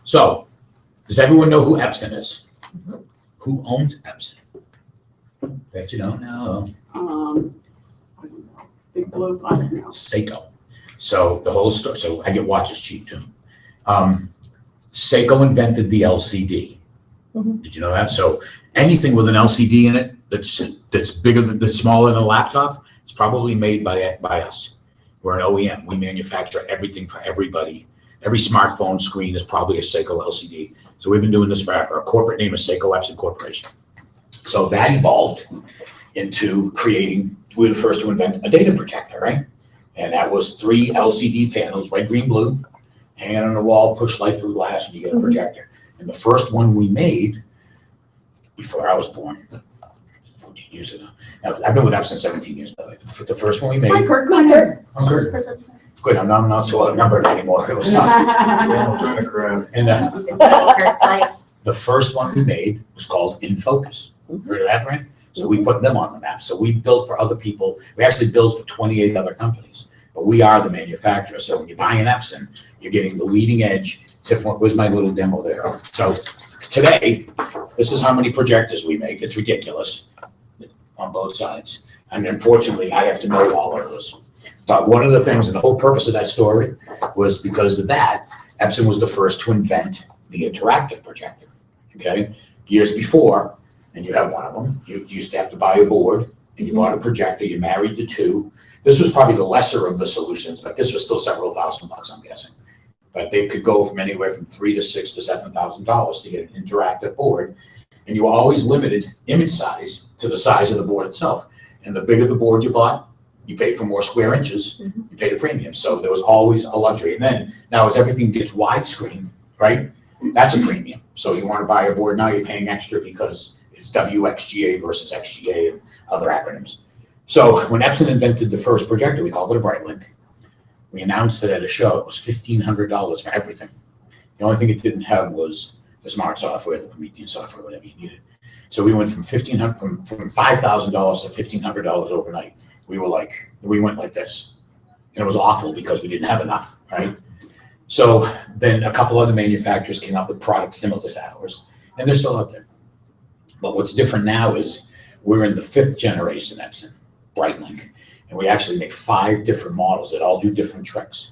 So, does everyone know who Epson is? Who owns Epson? Bet you don't know. I don't know. Big blue, I don't know. Seiko. So the whole story, so I get watches cheap too. Seiko invented the LCD. Did you know that? So anything with an LCD in it that's bigger that's smaller than a laptop, it's probably made by us. We're an OEM. We manufacture everything for everybody. Every smartphone screen is probably a Seiko LCD. So we've been doing this forever. Our corporate name is Seiko Epson Corporation. So that evolved into creating, we were the first to invent a data projector, right? And that was 3 LCD panels, red, green, blue, hanging on the wall, push light through glass, and you get a projector. And the first one we made, before I was born, 14 years ago. Now, I've been with Epson 17 years, by the way. The first one we made. Hi, Kurt, go ahead. I'm good. Good, I'm not so outnumbered anymore. It was tough. I'm trying to grab. And Kurt's like, the first one we made was called In Focus. Heard of that brand? So we put them on the map. So we built for other people. We actually built for 28 other companies, but we are the manufacturer. So when you buy an Epson, you're getting the leading edge. Where's my little demo there? So today, this is how many projectors we make. It's ridiculous on both sides. And unfortunately, I have to know all of those. But one of the things, and the whole purpose of that story was because of that, Epson was the first to invent the interactive projector, okay? Years before, and you have one of them, you used to have to buy a board, and you bought a projector, you married the two. This was probably the lesser of the solutions, but this was still several $1,000s, I'm guessing. But they could go from anywhere from $3,000 to $6,000 to $7,000 to get an interactive board. And you were always limited image size to the size of the board itself. And the bigger the board you bought, you paid for more square inches, you paid a premium. So there was always a luxury. And then now as everything gets widescreen, right? That's a premium. So you want to buy a board now, you're paying extra because it's WXGA versus XGA and other acronyms. So when Epson invented the first projector, we called it a Brightlink. We announced it at a show. It was $1,500 for everything. The only thing it didn't have was the smart software, the Promethean software, whatever you needed. So we went from $5,000 to $1,500 overnight. We went like this. And it was awful because we didn't have enough, right? So then a couple other manufacturers came up with products similar to ours, and they're still out there. But what's different now is we're in the 5th generation Epson Brightlink, and we actually make 5 different models that all do different tricks.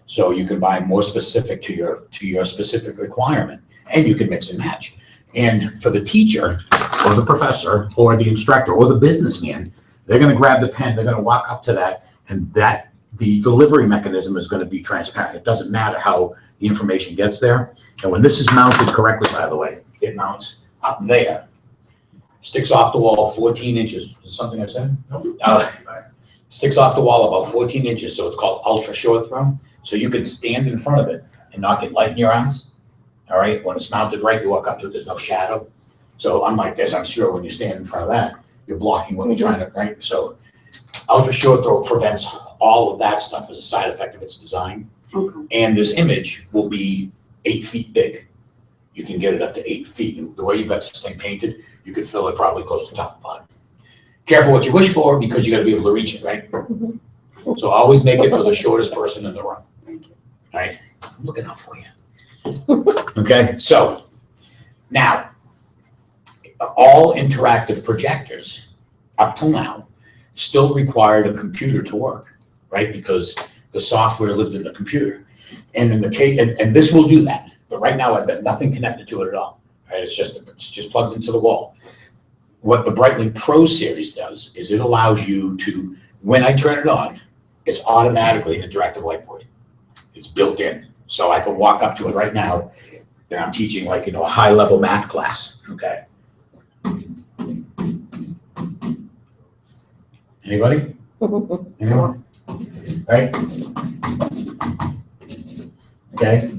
So you can buy more specific to your specific requirement, and you can mix and match. And for the teacher or the professor or the instructor or the businessman, they're going to grab the pen, they're going to walk up to that, and the delivery mechanism is going to be transparent. It doesn't matter how the information gets there. And when this is mounted correctly, by the way, it mounts up there, sticks off the wall 14 inches. Is this something I said? Nope. Sticks off the wall about 14 inches, so it's called ultra short throw. So you can stand in front of it and not get light in your eyes. All right, when it's mounted right, you walk up to it, there's no shadow. So unlike this, I'm sure when you stand in front of that, you're blocking what you're trying to, right? So ultra short throw prevents all of that stuff as a side effect of its design. Okay. And this image will be 8 feet big. You can get it up to 8 feet. And the way you've got this thing painted, you could fill it probably close to top and bottom. Careful what you wish for because you got to be able to reach it, right? So always make it for the shortest person in the room. Thank you. All right, I'm looking out for you. Okay, so now all interactive projectors up till now still required a computer to work, right? Because the software lived in the computer. And in the case, and this will do that, but right now I've got nothing connected to it at all. Right? It's just plugged into the wall. What the Brightlink Pro series does is it allows you to, when I turn it on, it's automatically an interactive whiteboard. It's built in. So I can walk up to it right now and I'm teaching like, a high level math class, okay? Anybody? Anyone? Right? Okay.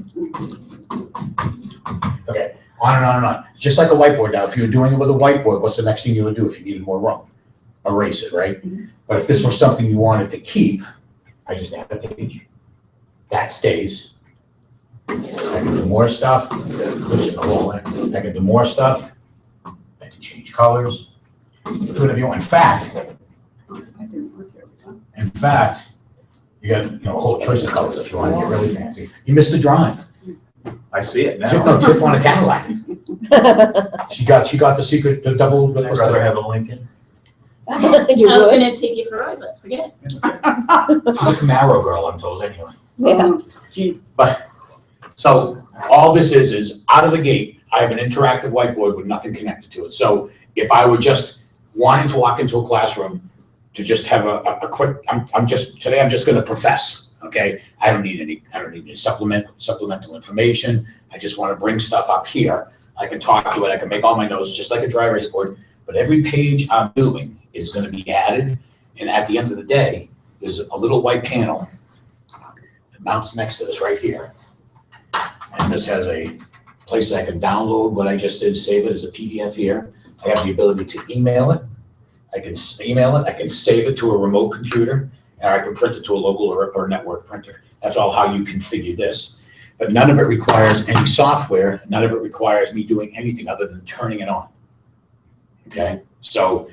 Okay, on and on and on. Just like a whiteboard now, if you were doing it with a whiteboard, what's the next thing you would do if you needed more room? Erase it, right? But if this was something you wanted to keep, I just add a page. That stays. I can do more stuff. I can do more stuff. I can change colors. Do whatever you want. In fact, you got a whole choice of colors if you want to get really fancy. You missed the drawing. I see it Tiff, now. no, Tiff won a Cadillac. She got the secret, the double. I'd rather have a Lincoln. You I was would? gonna take you for a ride, but forget it. She's a Camaro girl, I'm told, anyway. Yeah. Gee, So all this is out of the gate, I have an interactive whiteboard with nothing connected to it. So if I were just wanting to walk into a classroom to just have a quick, I'm just gonna profess, okay? I don't need any supplemental information. I just wanna bring stuff up here. I can talk to it, I can make all my notes, just like a dry erase board, but every page I'm doing is gonna be added. And at the end of the day, there's a little white panel that mounts next to this right here. And this has a place that I can download what I just did, save it as a PDF here. I have the ability to email it. I can email it, I can save it to a remote computer, and I can print it to a local or network printer. That's all how you configure this. But none of it requires any software, none of it requires me doing anything other than turning it on. Okay, so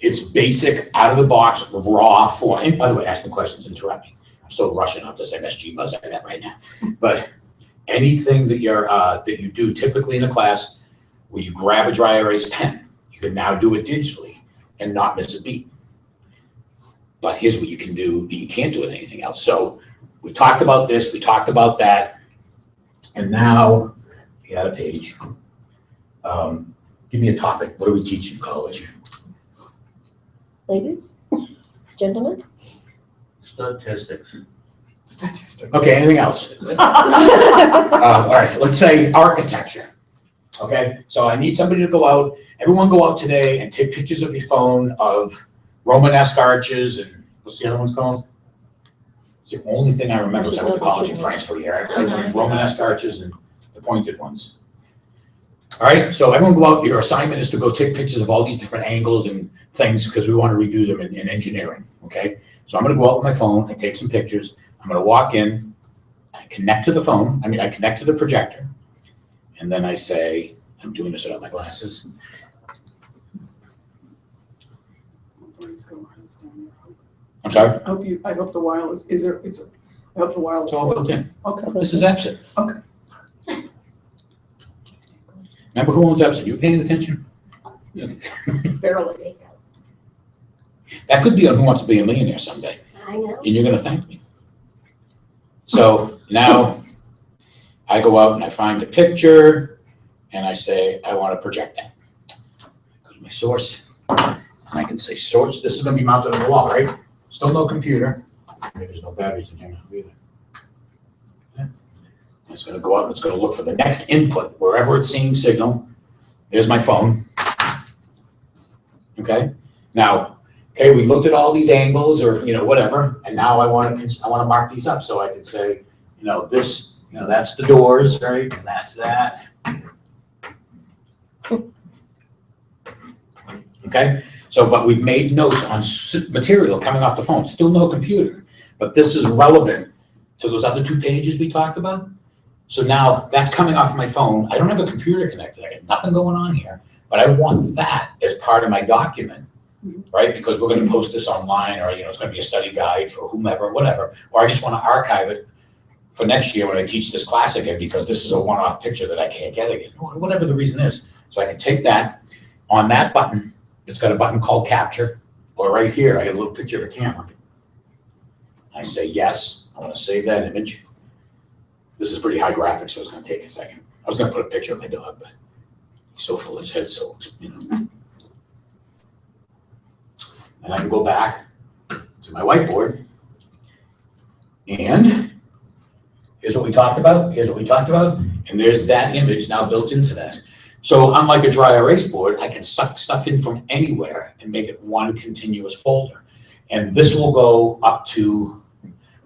it's basic, out of the box, raw form. And by the way, ask me questions, interrupt me. I'm still rushing off this MSG buzz I got right now. But anything that that you do typically in a class where you grab a dry erase pen, you can now do it digitally and not miss a beat. But here's what you can do that you can't do in anything else. So we talked about this, we talked about that, and now we had a page. Give me a topic. What do we teach in college? Ladies, gentlemen. Statistics. statistics. Okay, anything else? All right, let's say architecture. Okay, so I need somebody to go out, everyone go out today and take pictures of your phone of Romanesque arches and, what's the other one's called? It's the only thing I remember is I went to college in France for a year. I learned Romanesque arches and the pointed ones. All right, so everyone go out, your assignment is to go take pictures of all these different angles and things because we want to review them in engineering, okay? So I'm gonna go out with my phone and take some pictures. I'm gonna walk in, I connect to the phone, I connect to the projector, and then I say, I'm doing this without my glasses. I'm sorry? I hope the wireless, I hope the wireless. It's all built in. Okay. This is Epson. Okay. Remember who owns Epson? You paying attention? Barely. That could be on Who Wants to Be a Millionaire someday, I know. and you're gonna thank me. So now I go out and I find a picture and I say, I want to project that. Go to my source and I can say source, this is gonna be mounted on the wall, right? Still no computer. Maybe there's no batteries in here now either. Yeah. It's gonna go out, it's gonna look for the next input, wherever it's seeing signal. There's my phone. Okay, now, okay, we looked at all these angles or, whatever, and now I want to mark these up so I can say, this, that's the doors, right, and that's that. Okay, so, but we've made notes on material coming off the phone, still no computer, but this is relevant to those other 2 pages we talked about. So now that's coming off my phone. I don't have a computer connected. I got nothing going on here, but I want that as part of my document, right? Because we're going to post this online, or it's going to be a study guide for whomever, whatever. Or I just want to archive it for next year when I teach this class again, because this is a one-off picture that I can't get again, or whatever the reason is. So I can take that on that button. It's got a button called capture, or right here I got a little picture of a camera. I say yes. I want to save that image. This is pretty high graphics, so it's going to take a second. I was going to put a picture of my dog, but he's so full of his head, so, And I can go back to my whiteboard. And here's what we talked about. Here's what we talked about. And there's that image now built into that. So unlike a dry erase board, I can suck stuff in from anywhere and make it one continuous folder. And this will go up to,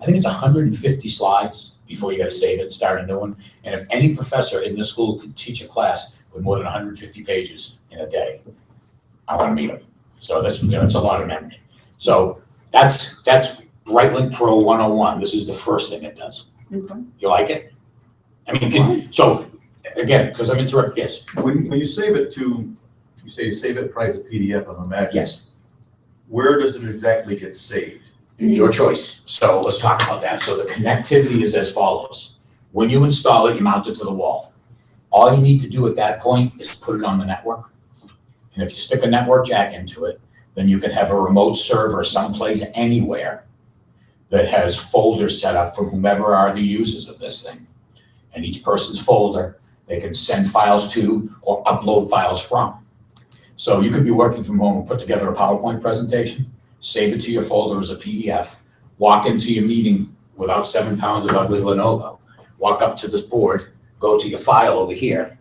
I think it's 150 slides before you got to save it and start a new one. And if any professor in this school could teach a class with more than 150 pages in a day, I want to meet them. So that's a lot of memory. So that's Brightlink Pro 101. This is the first thing it does. Okay. You like it? I mean, so again, because I'm interrupted, yes. When you save it to, you say you save it probably as a PDF, I'm imagining. Yes. Where does it exactly get saved? Your choice. So let's talk about that. So the connectivity is as follows. When you install it, you mount it to the wall. All you need to do at that point is put it on the network. And if you stick a network jack into it, then you can have a remote server someplace anywhere that has folders set up for whomever are the users of this thing. And each person's folder, they can send files to or upload files from. So you could be working from home and put together a PowerPoint presentation, save it to your folder as a PDF, walk into your meeting without 7 pounds of ugly Lenovo, walk up to this board, go to your file over here,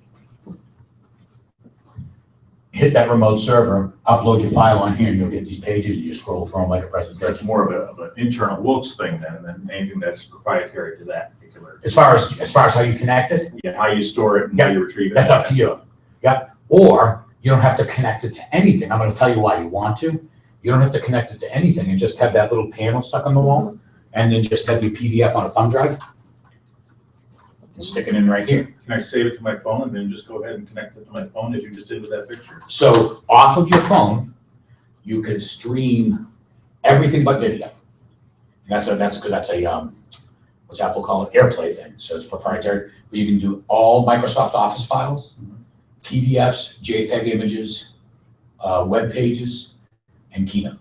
hit that remote server, upload your file on here, and you'll get these pages, and you scroll through them like a presentation. That's more of an internal Wilkes thing than anything that's proprietary to that particular. As far as how you connect it, Yeah, how you store it and how you retrieve it. that's up to you. Yeah, or you don't have to connect it to anything. I'm gonna tell you why you want to. You don't have to connect it to anything and just have that little panel stuck on the wall, and then just have your PDF on a thumb drive and stick it in right here. Can I save it to my phone and then just go ahead and connect it to my phone as you just did with that picture? So off of your phone, you can stream everything but video. That's because that's a what's Apple call it, AirPlay thing. So it's proprietary, but you can do all Microsoft Office files, PDFs, JPEG images, web pages, and Keynote.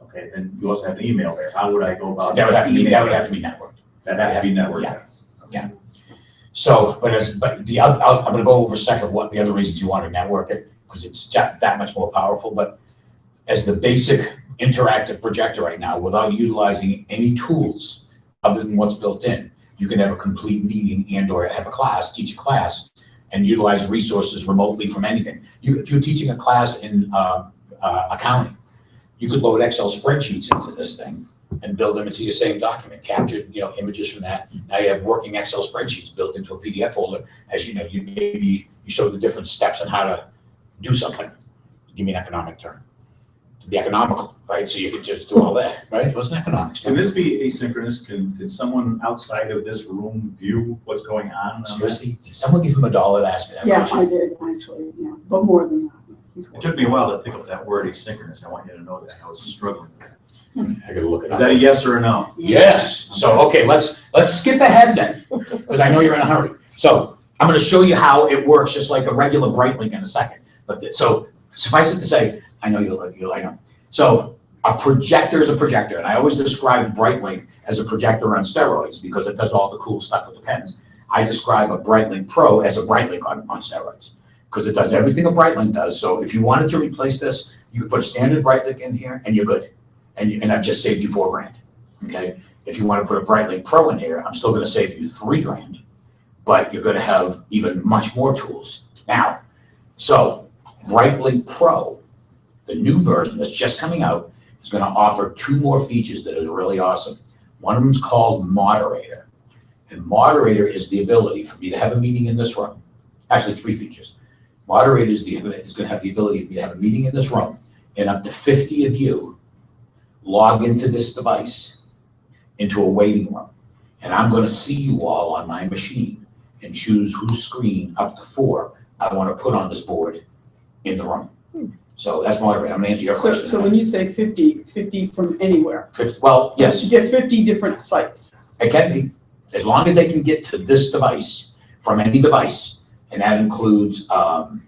Okay, then you also have an email there. How would I go about? That would have to be emailing? networked. That'd have to be networked. Yeah. So, I'm gonna go over a second what the other reasons you want to network it, because it's that much more powerful. But as the basic interactive projector right now, without utilizing any tools other than what's built in, you can have a complete meeting and or have a class, teach a class, and utilize resources remotely from anything. If you're teaching a class in accounting, you could load Excel spreadsheets into this thing and build them into your same document, capture, images from that. Now you have working Excel spreadsheets built into a PDF folder. As you know, you show the different steps on how to do something. Give me an economic term. To be economical, right? So you could just do all that, right? It wasn't economics. Can this be asynchronous? Can someone outside of this room view what's going on? Seriously, did someone give him $1 to ask me that Yeah, question? I did, actually, yeah, but more than that. He's It took me a while to think of that word asynchronous. I want you to know that. I was struggling. I gotta look it up. Is that a yes or a no? Yes. So, okay, let's skip ahead then, because I know you're in a hurry. So I'm gonna show you how it works, just like a regular Brightlink in a second. But so suffice it to say, I know I know. So a projector is a projector, and I always describe Brightlink as a projector on steroids because it does all the cool stuff with the pens. I describe a Brightlink Pro as a Brightlink on steroids because it does everything a Brightlink does. So if you wanted to replace this, you could put a standard Brightlink in here and you're good. And I've just saved you $4,000, okay? If you want to put a Brightlink Pro in here, I'm still gonna save you $3,000, but you're gonna have even much more tools. Now, so Brightlink Pro, the new version that's just coming out, is gonna offer 2 more features that is really awesome. One of them is called Moderator. And Moderator is the ability for me to have a meeting in this room. Actually, 3 features. Moderator is gonna have the ability for me to have a meeting in this room, and up to 50 of you log into this device, into a waiting room. And I'm gonna see you all on my machine and choose whose screen, up to 4, I wanna put on this board in the room. So that's Moderator. I'm gonna answer your question. So when you say 50 from anywhere? 50, well, yes, You get 50 different sites. it can be, as long as they can get to this device from any device, and that includes iPads,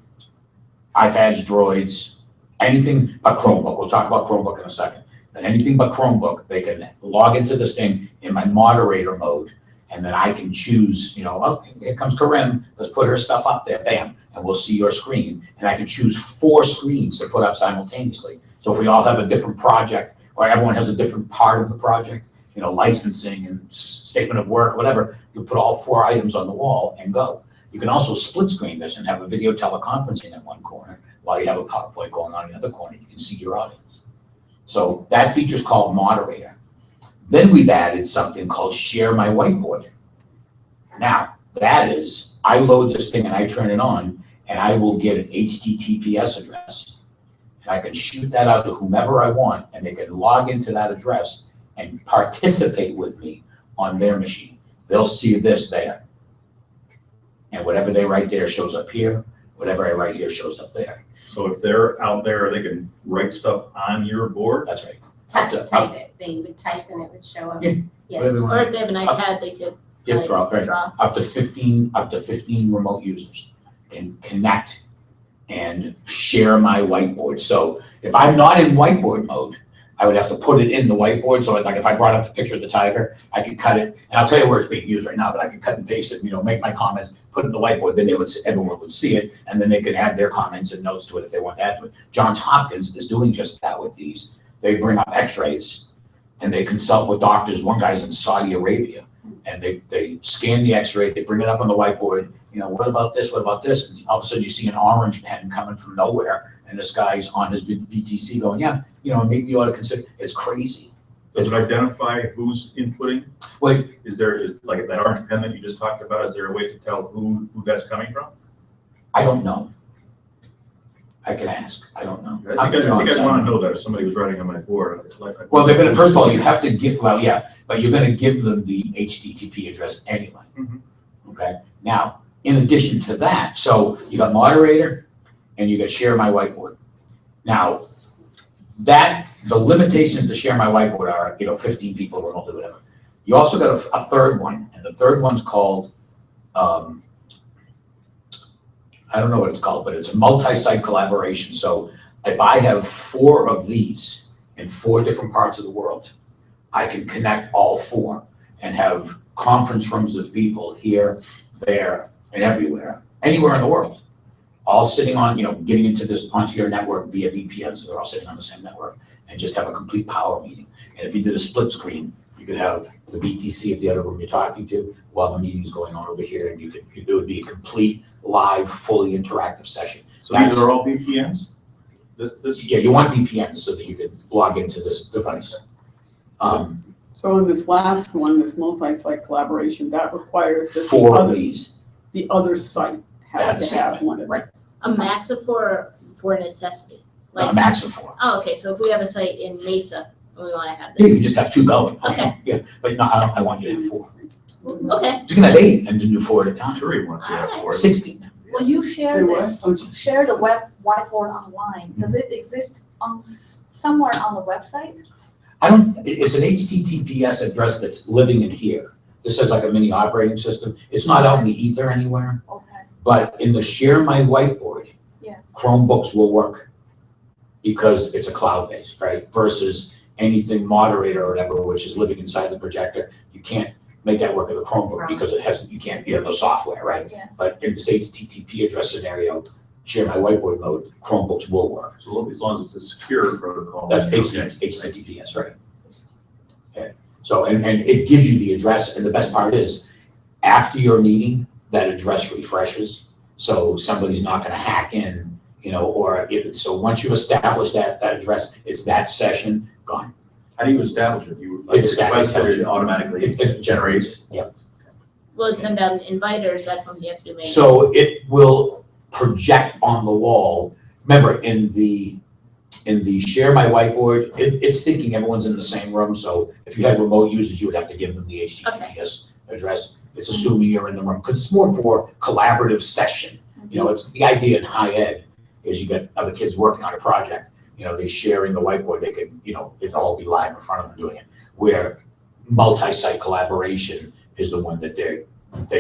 Droids, anything but Chromebook. We'll talk about Chromebook in a second. But anything but Chromebook, they can log into this thing in my moderator mode, and then I can choose, oh, here comes Corinne, let's put her stuff up there, bam, and we'll see your screen. And I can choose 4 screens to put up simultaneously. So if we all have a different project, or everyone has a different part of the project, licensing and statement of work, whatever, you put all 4 items on the wall and go. You can also split screen this and have a video teleconferencing in one corner while you have a PowerPoint going on in the other corner. You can see your audience. So that feature is called Moderator. Then we've added something called Share My Whiteboard. Now, that is, I load this thing and I turn it on, and I will get an HTTPS address. And I can shoot that out to whomever I want, and they can log into that address and participate with me on their machine. They'll see this there. And whatever they write there shows up here. Whatever I write here shows up there. So if they're out there, they can write stuff on your board? That's right. Type it. They would type and it would show up. Yeah. Yeah. Whatever you want. Or if they have an iPad, they could Yeah, draw, right. Draw. Up to 15 remote users and connect and share my whiteboard. So if I'm not in whiteboard mode, I would have to put it in the whiteboard. So like if I brought up the picture of the tiger, I could cut it, and I'll tell you where it's being used right now, but I could cut and paste it, make my comments, put it in the whiteboard, then everyone would see it, and then they could add their comments and notes to it if they want to add to it. Johns Hopkins is doing just that with these. They bring up x-rays and they consult with doctors. One guy's in Saudi Arabia, and they scan the x-ray, they bring it up on the whiteboard, what about this, what about this? And all of a sudden you see an orange pen coming from nowhere, and this guy's on his VTC going, maybe you ought to consider, it's crazy. Does it identify who's inputting? Wait, Is like that orange pen that you just talked about, is there a way to tell who that's coming from? I don't know. I can ask, I don't know. I think I'd want to know that if somebody was writing on my board. Well, they're gonna, first of all, you have to give, but you're gonna give them the HTTP address anyway. Mhm. Okay, now, in addition to that, so you got moderator and you got share my whiteboard. Now, the limitations to share my whiteboard are, 15 people remotely, whatever. You also got a third one, and the third one's called, I don't know what it's called, but it's a multi-site collaboration. So if I have 4 of these in 4 different parts of the world, I can connect all 4 and have conference rooms of people here, there, and anywhere in the world, all sitting on, getting onto your network via VPN, so they're all sitting on the same network, and just have a complete power meeting. And if you did a split screen, you could have the VTC at the other room you're talking to while the meeting's going on over here, and it would be a complete, live, fully interactive session. So these are all VPNs? This? Yeah, you want VPNs so that you can log into this device. So in this last one, this multi-site collaboration, that requires that 4 of these. the other site Have the has to same have thing, one of right. these. A max of 4 for necessity. A max of 4. Oh, okay, so if we have a site in Mesa, and we wanna have Yeah, this, you just have 2 going. Okay. Yeah, but no, I want you to have 4. okay, You can have 8 and then do 4 at a I'm time. sure he wants to have Alright. 4. 16. Will you Say share what? this, Oh, share the whiteboard online? Does it exist on somewhere on the website? It's an HTTPS address that's living in here. This is like a mini operating system. It's not out in the ether anywhere, Okay, but in the share my whiteboard, Yeah. Chromebooks will work because it's a cloud-based, right? Versus anything moderator or whatever, which is living inside the projector. You can't make that work with a Chromebook Right. because you have no software, right? Yeah. But in this HTTP address scenario, share my whiteboard mode, Chromebooks will work. So as long as it's a secure protocol. That's HTTPS, right? Okay. So, and it gives you the address, and the best part is, after your meeting, that address refreshes, so somebody's not gonna hack in, so once you establish that address, it's that session, gone. How do you establish it? It automatically It generates? Yep. well, it send out inviters, that's something you have to do manually. So it will project on the wall. Remember, in the share my whiteboard, it's thinking everyone's in the same room, so if you had remote users, you would have to give them the HTTPS address. It's assuming you're in the room, because it's more for collaborative session. It's the idea in high ed is you get other kids working on a project, they share in the whiteboard, they could, it'd all be live in front of them doing it. Where multi-site collaboration is the one that they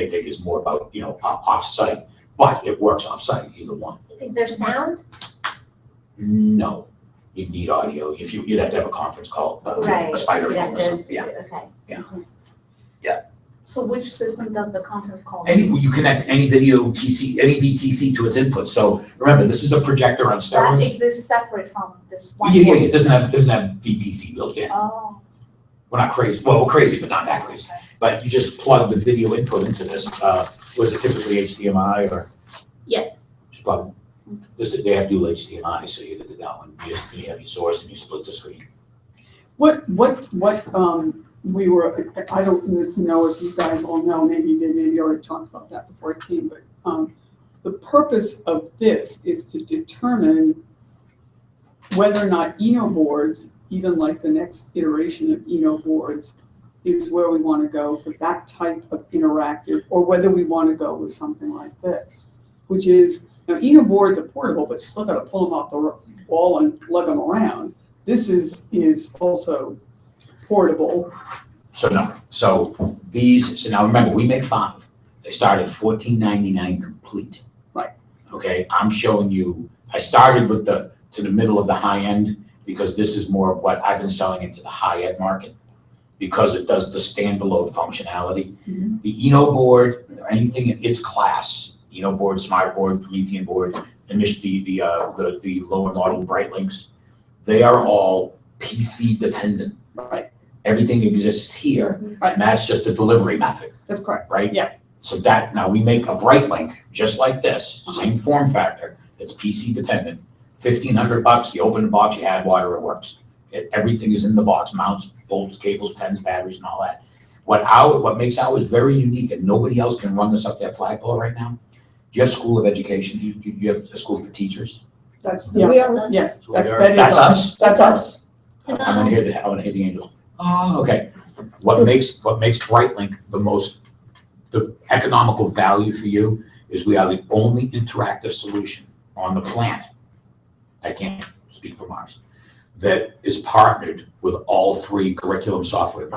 think is more about, off-site, but it works off-site, either one. Is there sound? No, you'd need audio. You'd have to have a conference call, Right. a spider You phone have or to- something, yeah. Okay. so which system does the conference call? You connect any any VTC to its input. So remember, this is a projector on That steroids. exists separate from this one? Yeah, it doesn't have VTC built in. Oh, We're not crazy. Well, we're crazy, but not that crazy. But you just plug the video input into this. Was it typically HDMI or Yes, just plug? They have dual HDMI, so you did that one. You have your source and you split the screen. What, we were, I don't know if you guys all know, maybe you did, maybe you already talked about that before it came, but the purpose of this is to determine whether or not boards, even like the next iteration of boards, is where we want to go for that type of interactive, or whether we want to go with something like this, which is, boards are portable, but you still got to pull them off the wall and lug them around. This is also portable, So no, so these, so now remember, we make 5. They start at $14.99 complete. Right. Okay, I'm showing you, I started with to the middle of the high end because this is more of what I've been selling into the high end market because it does the standalone functionality. Mhm. The Eno board, or anything in its class, Eno board, Smart board, Promethean board, initially the lower model Breitlinks, they are all PC dependent. Right, Everything exists here, Right. and that's just the delivery method, that's correct. right? Yeah. So that, now we make a Breitling, just like this, same form factor, it's PC dependent, $1,500, you open the box, you add water, it works. Everything is in the box, mounts, bolts, cables, pens, batteries, and all that. What makes ours very unique, and nobody else can run this up that flagpole right now, do you have School of Education, do you have a school for teachers? That's, We yeah, are, yes, That's what we are. that is That's us. us? That's us. I wanna hear the angels. Oh, okay. What makes Breitling the economical value for you is we are the only interactive solution on the planet, I can't speak for Mars, that is partnered with all 3 curriculum software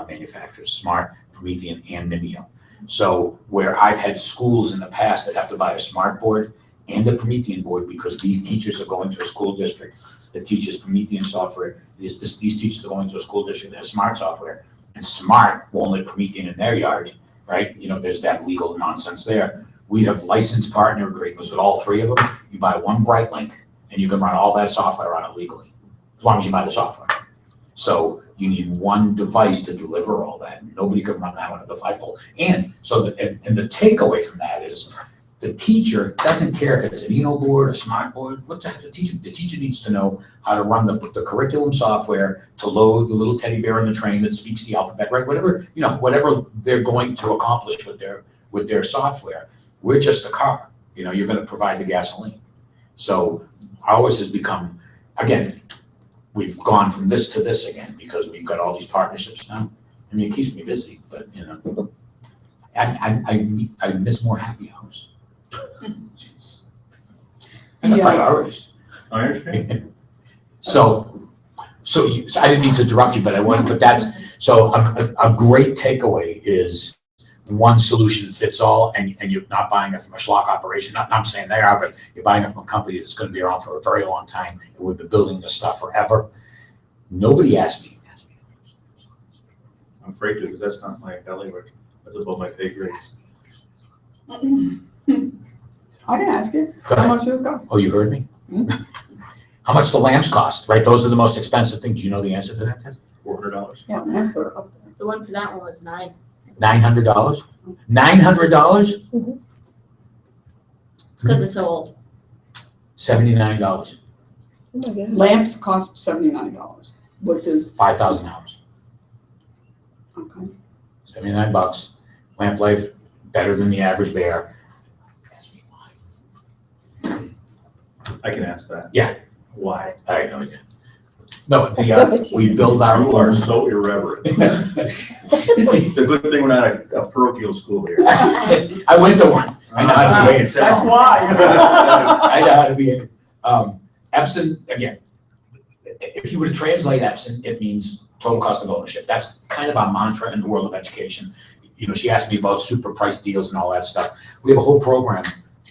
manufacturers, Smart, Promethean, and Mimeo. So where I've had schools in the past that have to buy a Smart board and a Promethean board because these teachers are going to a school district that teaches Promethean software, these teachers are going to a school district that has Smart software, and Smart won't let Promethean in their yard, right? You know, there's that legal nonsense there. We have licensed partner agreements with all 3 of them. You buy one Breitling, and you can run all that software on it legally, as long as you buy the software. So you need one device to deliver all that. Nobody can run that one at the flagpole. And so, and the takeaway from that is the teacher doesn't care if it's an Eno board, a Smart board, what the heck, the teacher needs to know how to run the curriculum software to load the little teddy bear in the train that speaks the alphabet, right? Whatever they're going to accomplish with their software. We're just a car, you're gonna provide the gasoline. So ours has become, again, we've gone from this to this again because we've got all these partnerships now. I mean, it keeps me busy, but I miss more happy hours. And the Yeah. I priorities. understand. So I didn't mean to interrupt you, but I wanted, but that's, so a great takeaway is one solution fits all, and you're not buying it from a schlock operation. Not, I'm saying they are, but you're buying it from a company that's gonna be around for a very long time, and we've been building this stuff forever. Nobody asked me. I'm afraid to, because that's not my bailiwick. That's above my pay grades. I can ask you, Go how ahead. much it costs? Oh, you heard me? Hmm? How much the lamps cost, right? Those are the most expensive things. Do you know the answer to that, Ted? $400. Yeah, lamps are up there. The one for that one was 9. $900? $900? Mhm. It's because it's so old. $79. oh my God. Lamps cost $79, which is, 5,000 hours. okay. $79. Lamp life, better than the average bear. Ask me why. I can ask that. Yeah. Why? I have no idea. No, we build our You are own. so irreverent. See, It's a good thing we're not a parochial school here. I went to one. I know how to be in film. That's why. I know how to be in. Epson, again, if you were to translate Epson, it means total cost of ownership. That's kind of our mantra in the world of education. She asked me about super price deals and all that stuff. We have a whole program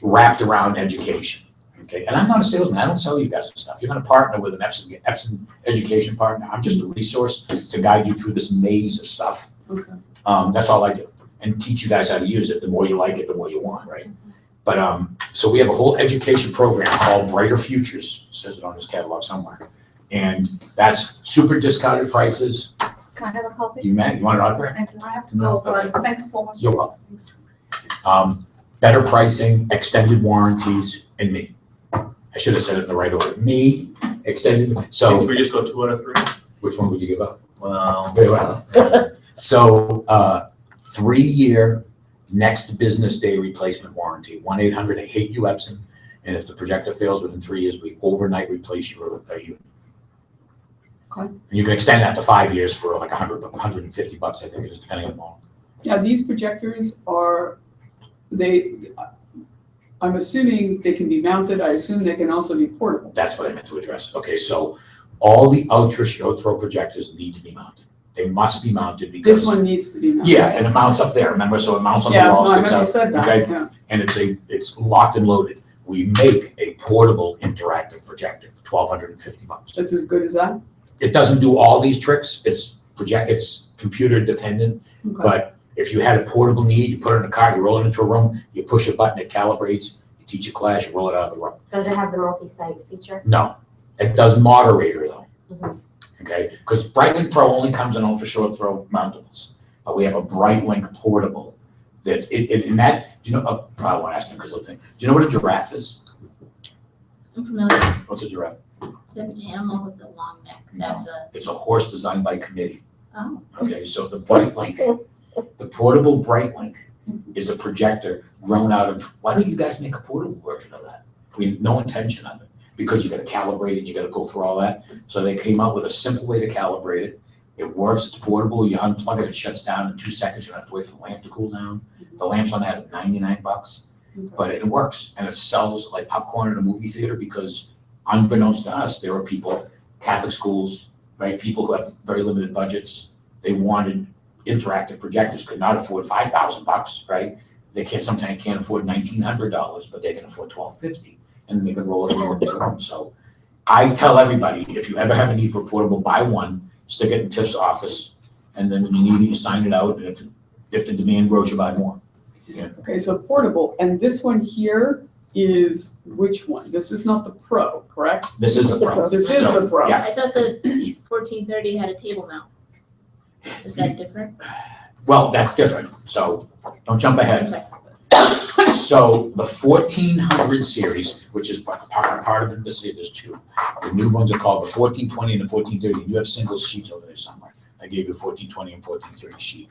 wrapped around education. Okay, and I'm not a salesman. I don't sell you guys stuff. You're going to partner with an Epson education partner. I'm just a resource to guide you through this maze of stuff. Okay. That's all I do, and teach you guys how to use it. The more you like it, the more you want, right? But so we have a whole education program called Brighter Futures. It says it on this catalog somewhere, and that's super discounted prices. Can I have a copy? You want an autograph? Thank you. I have to No, go, but thanks so much. You're welcome. Better pricing, extended warranties, and me. I should have said it in the right order. Me, extended. Can So we just go 2 out of 3? which one would you give up? Well, Very well. So 3-year next business day replacement warranty. 1-800 I hate you Epson. And if the projector fails within 3 years, we overnight replace your unit. Okay. And you can extend that to 5 years for like $150, I think it is, depending on the model. Now, these projectors I'm assuming they can be mounted, I assume they can also be portable. That's what I meant to address. Okay, so all the ultra short throw projectors need to be mounted. They must be mounted because. This one needs to be mounted. Yeah, and it mounts up there, remember, so it mounts on the Yeah, wall, no, I sticks remember you out, said that, okay? yeah. And it's locked and loaded. We make a portable interactive projector for $1,250. That's as good as that? It doesn't do all these tricks, it's computer dependent, Okay. but if you had a portable need, you put it in a car, you roll it into a room, you push a button, it calibrates, you teach a class, you roll it out of the room. Does it have the multi-site feature? No, it does moderator though. Mhm. Okay, because Brightling Pro only comes in ultra short throw mountables, but we have a Brightling portable that in that, do you know, I won't ask you because of the thing. Do you know what a giraffe is? I'm familiar. What's a giraffe? It's an animal with a long neck. That's a, It's a horse designed by committee. oh, Okay, so the Brightling, the portable Brightling is a projector grown out of, why don't you guys make a portable version of that? We have no intention of it, because you gotta calibrate it, you gotta go through all that. So they came out with a simple way to calibrate it. It works, it's portable, you unplug it, it shuts down in 2 seconds, you don't have to wait for the lamp to cool down. The lamps on that are $99, but it works, and it sells like popcorn at a movie theater, because unbeknownst to us, there were people, Catholic schools, right, people who have very limited budgets, they wanted interactive projectors, could not afford $5,000, right? They sometimes can't afford $1,900, but they can afford $1,250, and they can roll it over the room. So I tell everybody, if you ever have a need for a portable, buy one, stick it in Tiff's office, and then when you need it, you sign it out, and if the demand grows, you buy more. Yeah. Okay, so portable, and this one here is which one? This is not the Pro, correct? This is the Pro. This is So, the Pro. Yeah, I thought the 1430 had a table mount. Is that different? well, that's different, so don't jump ahead. Okay. So the 1400 series, which is part of it, there's two. The new ones are called the 1420 and the 1430. You have single sheets over there somewhere. I gave you 1420 and 1430 sheet.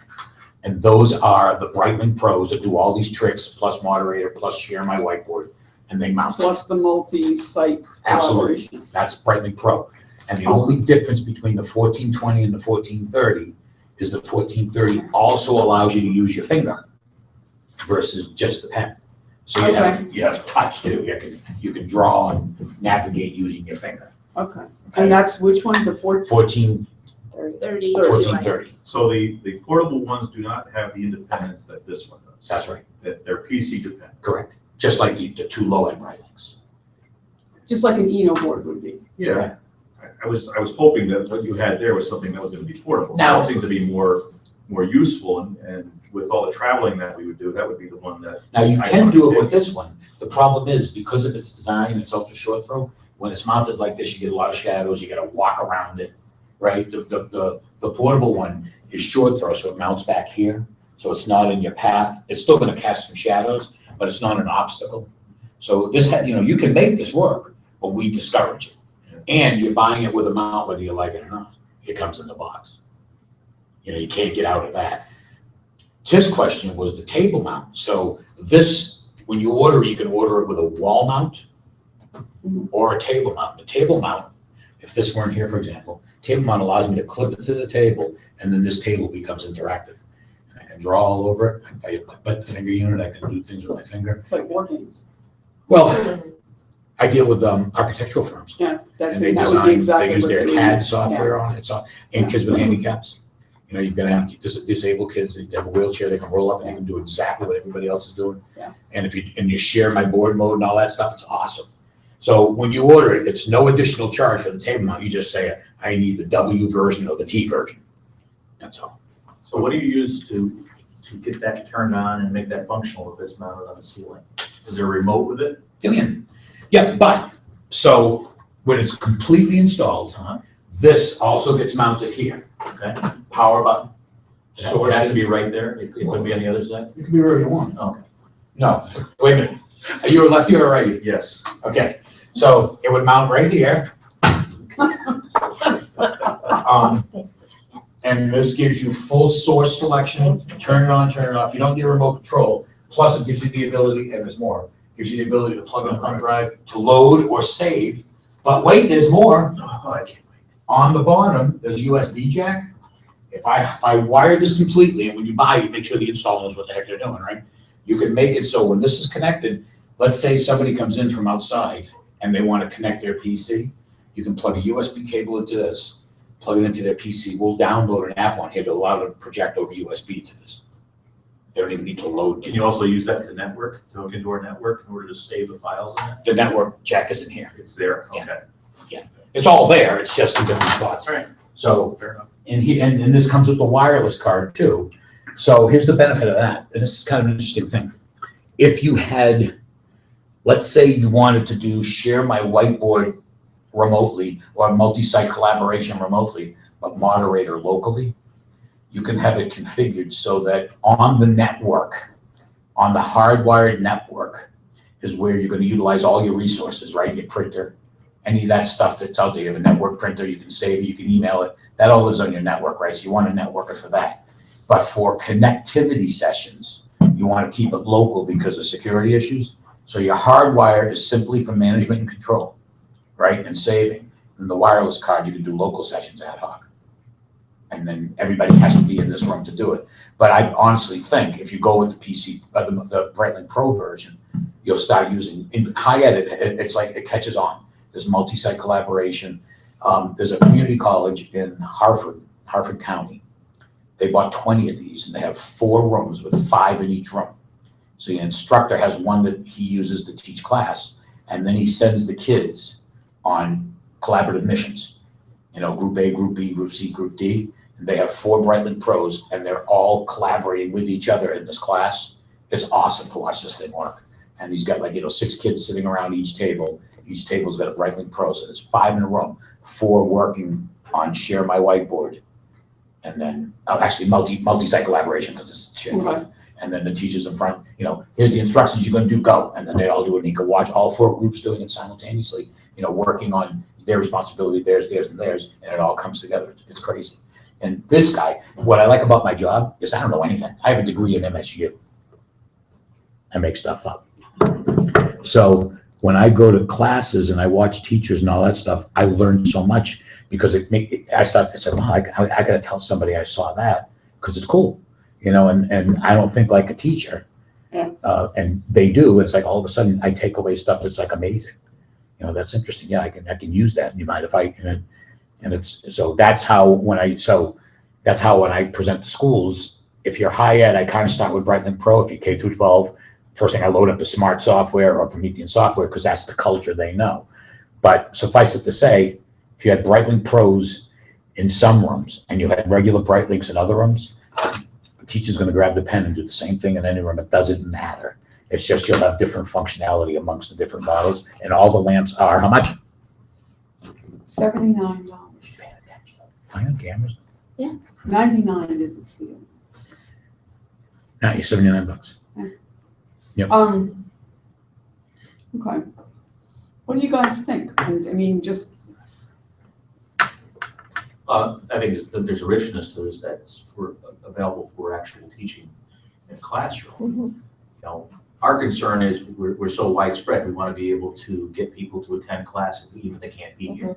And those are the Brightling Pros that do all these tricks, plus moderator, plus share my whiteboard, and they mount. Plus the multi-site Absolutely, collaboration. that's Brightling Pro. And the only difference between the 1420 and the 1430 is the 1430 also allows you to use your finger versus just the pen. So you have touch too. You can draw and navigate using your finger. Okay, and that's which one, the 14, 30. 1430, So the portable ones do not have the independence that this one does. that's right, That they're PC dependent. correct. Just like the two low-end Brightlings. just like an Eno board would be. Yeah. I was hoping that what you had there was something that was gonna be portable. No. That seems to be more useful, and with all the traveling that we would do, that would be the one that. Now, you I can wanna do it pick. with this one. The problem is, because of its design, it's ultra short throw, when it's mounted like this, you get a lot of shadows, you gotta walk around it, right? The portable one is short throw, so it mounts back here, so it's not in your path. It's still gonna cast some shadows, but it's not an obstacle. So this, you can make this work, but we discourage it. And you're buying it with a mount whether you like it or not. It comes in the box. You can't get out of that. Tiff's question was the table mount. So this, when you order, you can order it with a wall mount or a table mount. The table mount, if this weren't here, for example, table mount allows me to clip it to the table, and then this table becomes interactive. And I can draw all over it. If I put the finger unit, I can do things with my finger. Like war games. Well, I deal with architectural firms. Yeah, that's, And they that would be design, exactly they use what their they CAD need. software on it, and kids with handicaps. You've got disabled kids, they have a wheelchair, they can roll up and they can do exactly what everybody else is doing. Yeah. And if you share my board mode and all that stuff, it's awesome. So when you order it, it's no additional charge for the table mount. You just say, I need the W version or the T version. That's all. So what do you use to get that turned on and make that functional if it's mounted on the ceiling? Is there a remote with it? Yeah, but, so when it's completely installed, Uh-huh. this also gets mounted here. Okay. Power button. It has Source. to be right there? It couldn't be on the other side? It can be wherever you want. Okay. No, wait a minute. Are you a lefty or a righty? Yes. Okay, so it would mount right here. And this gives you full source selection, turn it on, turn it off. You don't need a remote control. Plus it gives you the ability, and there's more, gives you the ability to plug in a thumb drive to load or save. But wait, there's more. Oh, I can't wait. On the bottom, there's a USB jack. If I wire this completely, and when you buy it, make sure the installer knows what the heck they're doing, right? You can make it so when this is connected, let's say somebody comes in from outside and they want to connect their PC, you can plug a USB cable into this, plug it into their PC, we'll download an app on here to allow them to project over USB to this. They don't even need to load. Can you also use that to network, to hook into our network in order to save the files in it? The network jack isn't here. It's there, Yeah. okay. It's all there, it's just in different spots. All right. So, Fair enough. and this comes with the wireless card too. So here's the benefit of that, and this is kind of an interesting thing. If you had, let's say you wanted to share my whiteboard remotely or multi-site collaboration remotely, but moderator locally, you can have it configured so that on the network, on the hardwired network, is where you're going to utilize all your resources, right? Your printer, any of that stuff that's out there. You have a network printer, you can save it, you can email it. That all lives on your network, right? So you want to network it for that. But for connectivity sessions, you want to keep it local because of security issues. So your hardwire is simply for management and control, right? And saving. And the wireless card, you can do local sessions ad hoc. And then everybody has to be in this room to do it. But I honestly think if you go with the PC, the Brightling Pro version, you'll start using, in high edit, it's like it catches on. There's multi-site collaboration. There's a community college in Harford County. They bought 20 of these and they have 4 rooms with 5 in each room. So the instructor has one that he uses to teach class, and then he sends the kids on collaborative missions. You know, group A, group B, group C, group D. And they have 4 Brightling Pros and they're all collaborating with each other in this class. It's awesome to watch this thing work. And he's got 6 kids sitting around each table. Each table's got a Brightling Pro, so there's 5 in a room, 4 working on Share My Whiteboard. And then, actually multi-site collaboration because it's shared. Okay. And then the teacher's in front, here's the instructions you're gonna do, go. And then they all do it and you can watch all 4 groups doing it simultaneously, working on their responsibility, theirs, and theirs, and it all comes together. It's crazy. And this guy, what I like about my job is I don't know anything. I have a degree in MSU. I make stuff up. So when I go to classes and I watch teachers and all that stuff, I learn so much because I start to say, well, I gotta tell somebody I saw that because it's cool, and I don't think like a teacher. Yeah. And they do. It's like all of a sudden I take away stuff that's like amazing. That's interesting. Yeah, I can use that. Do you mind if I, and it's, so that's how when I present to schools, if you're high ed, I kind of start with Brightling Pro. If you're K through 12, first thing I load up the smart software or Promethean software because that's the culture they know. But suffice it to say, if you had Brightling Pros in some rooms and you had regular Brightlinks in other rooms, the teacher's going to grab the pen and do the same thing in any room. It doesn't matter. It's just you'll have different functionality amongst the different models, and all the lamps are how much? $79. Am I on cameras? $99 didn't see it. No, you're $79. Yep. Okay. What do you guys think? I mean, just, I think that there's a richness to this that's available for actual teaching in a classroom. Our concern is we're so widespread, we want to be able to get people to attend class even if they can't be here.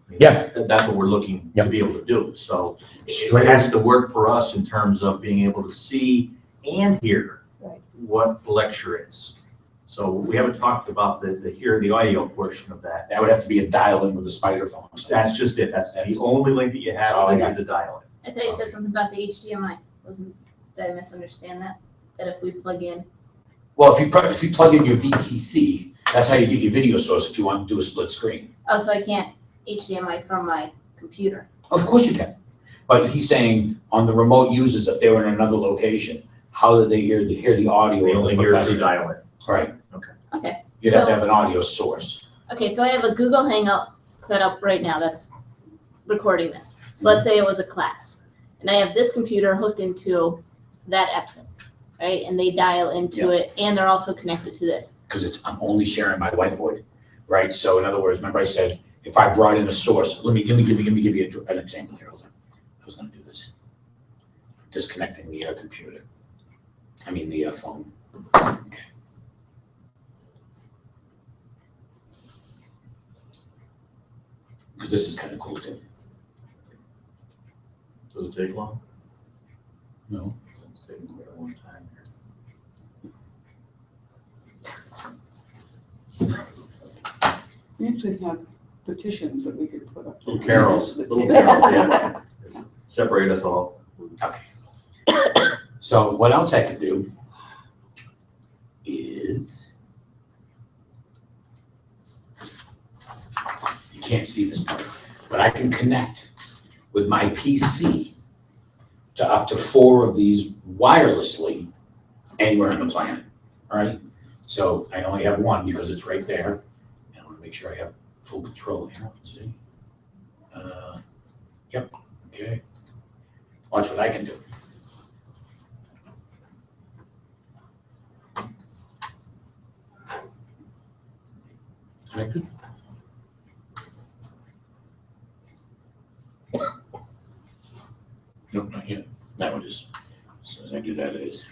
I mean, Yeah. That's what we're looking to Yep. be able to do. So Straight it has to work for us in terms of being able to see and hear Right. what the lecture is. So we haven't talked about the audio portion of that. That would have to be a dial-in with a spider phone. That's just it. That's the only link that you That's all I have got. is the dial-in. I thought you said something about the HDMI. Did I misunderstand that? That if we plug in, Well, if you plug in your VTC, that's how you get your video source if you want to do a split screen. so I can't HDMI from my computer. Of course you can. But he's saying on the remote users, if they were in another location, how did they hear the audio We of only the hear it professor? through dial-in. Right. Okay. You'd have to have an audio source. Okay, so I have a Google Hangout set up right now that's recording this. So let's say it was a class, and I have this computer hooked into that Epson, right? And they dial into it, and they're also connected to this. Because I'm only sharing my whiteboard, right? So in other words, remember I said, if I brought in a source, let me give you an example here. Hold on. I was gonna do this. Disconnecting the computer. The phone. Okay. Because this is kind of cool too. Does it take long? No. It's taking quite a long time here. we actually have petitions that we could put up. Little carols, The little table. carols, yeah. Separate us all. Okay. So what else I can do is, you can't see this part, but I can connect with my PC to up to 4 of these wirelessly anywhere on the planet, all right? So I only have one because it's right there. And I want to make sure I have full control here. Let's see. Yep, okay. Watch what I can do. Connected? Nope, not yet. That one is. As soon as I do that, it is.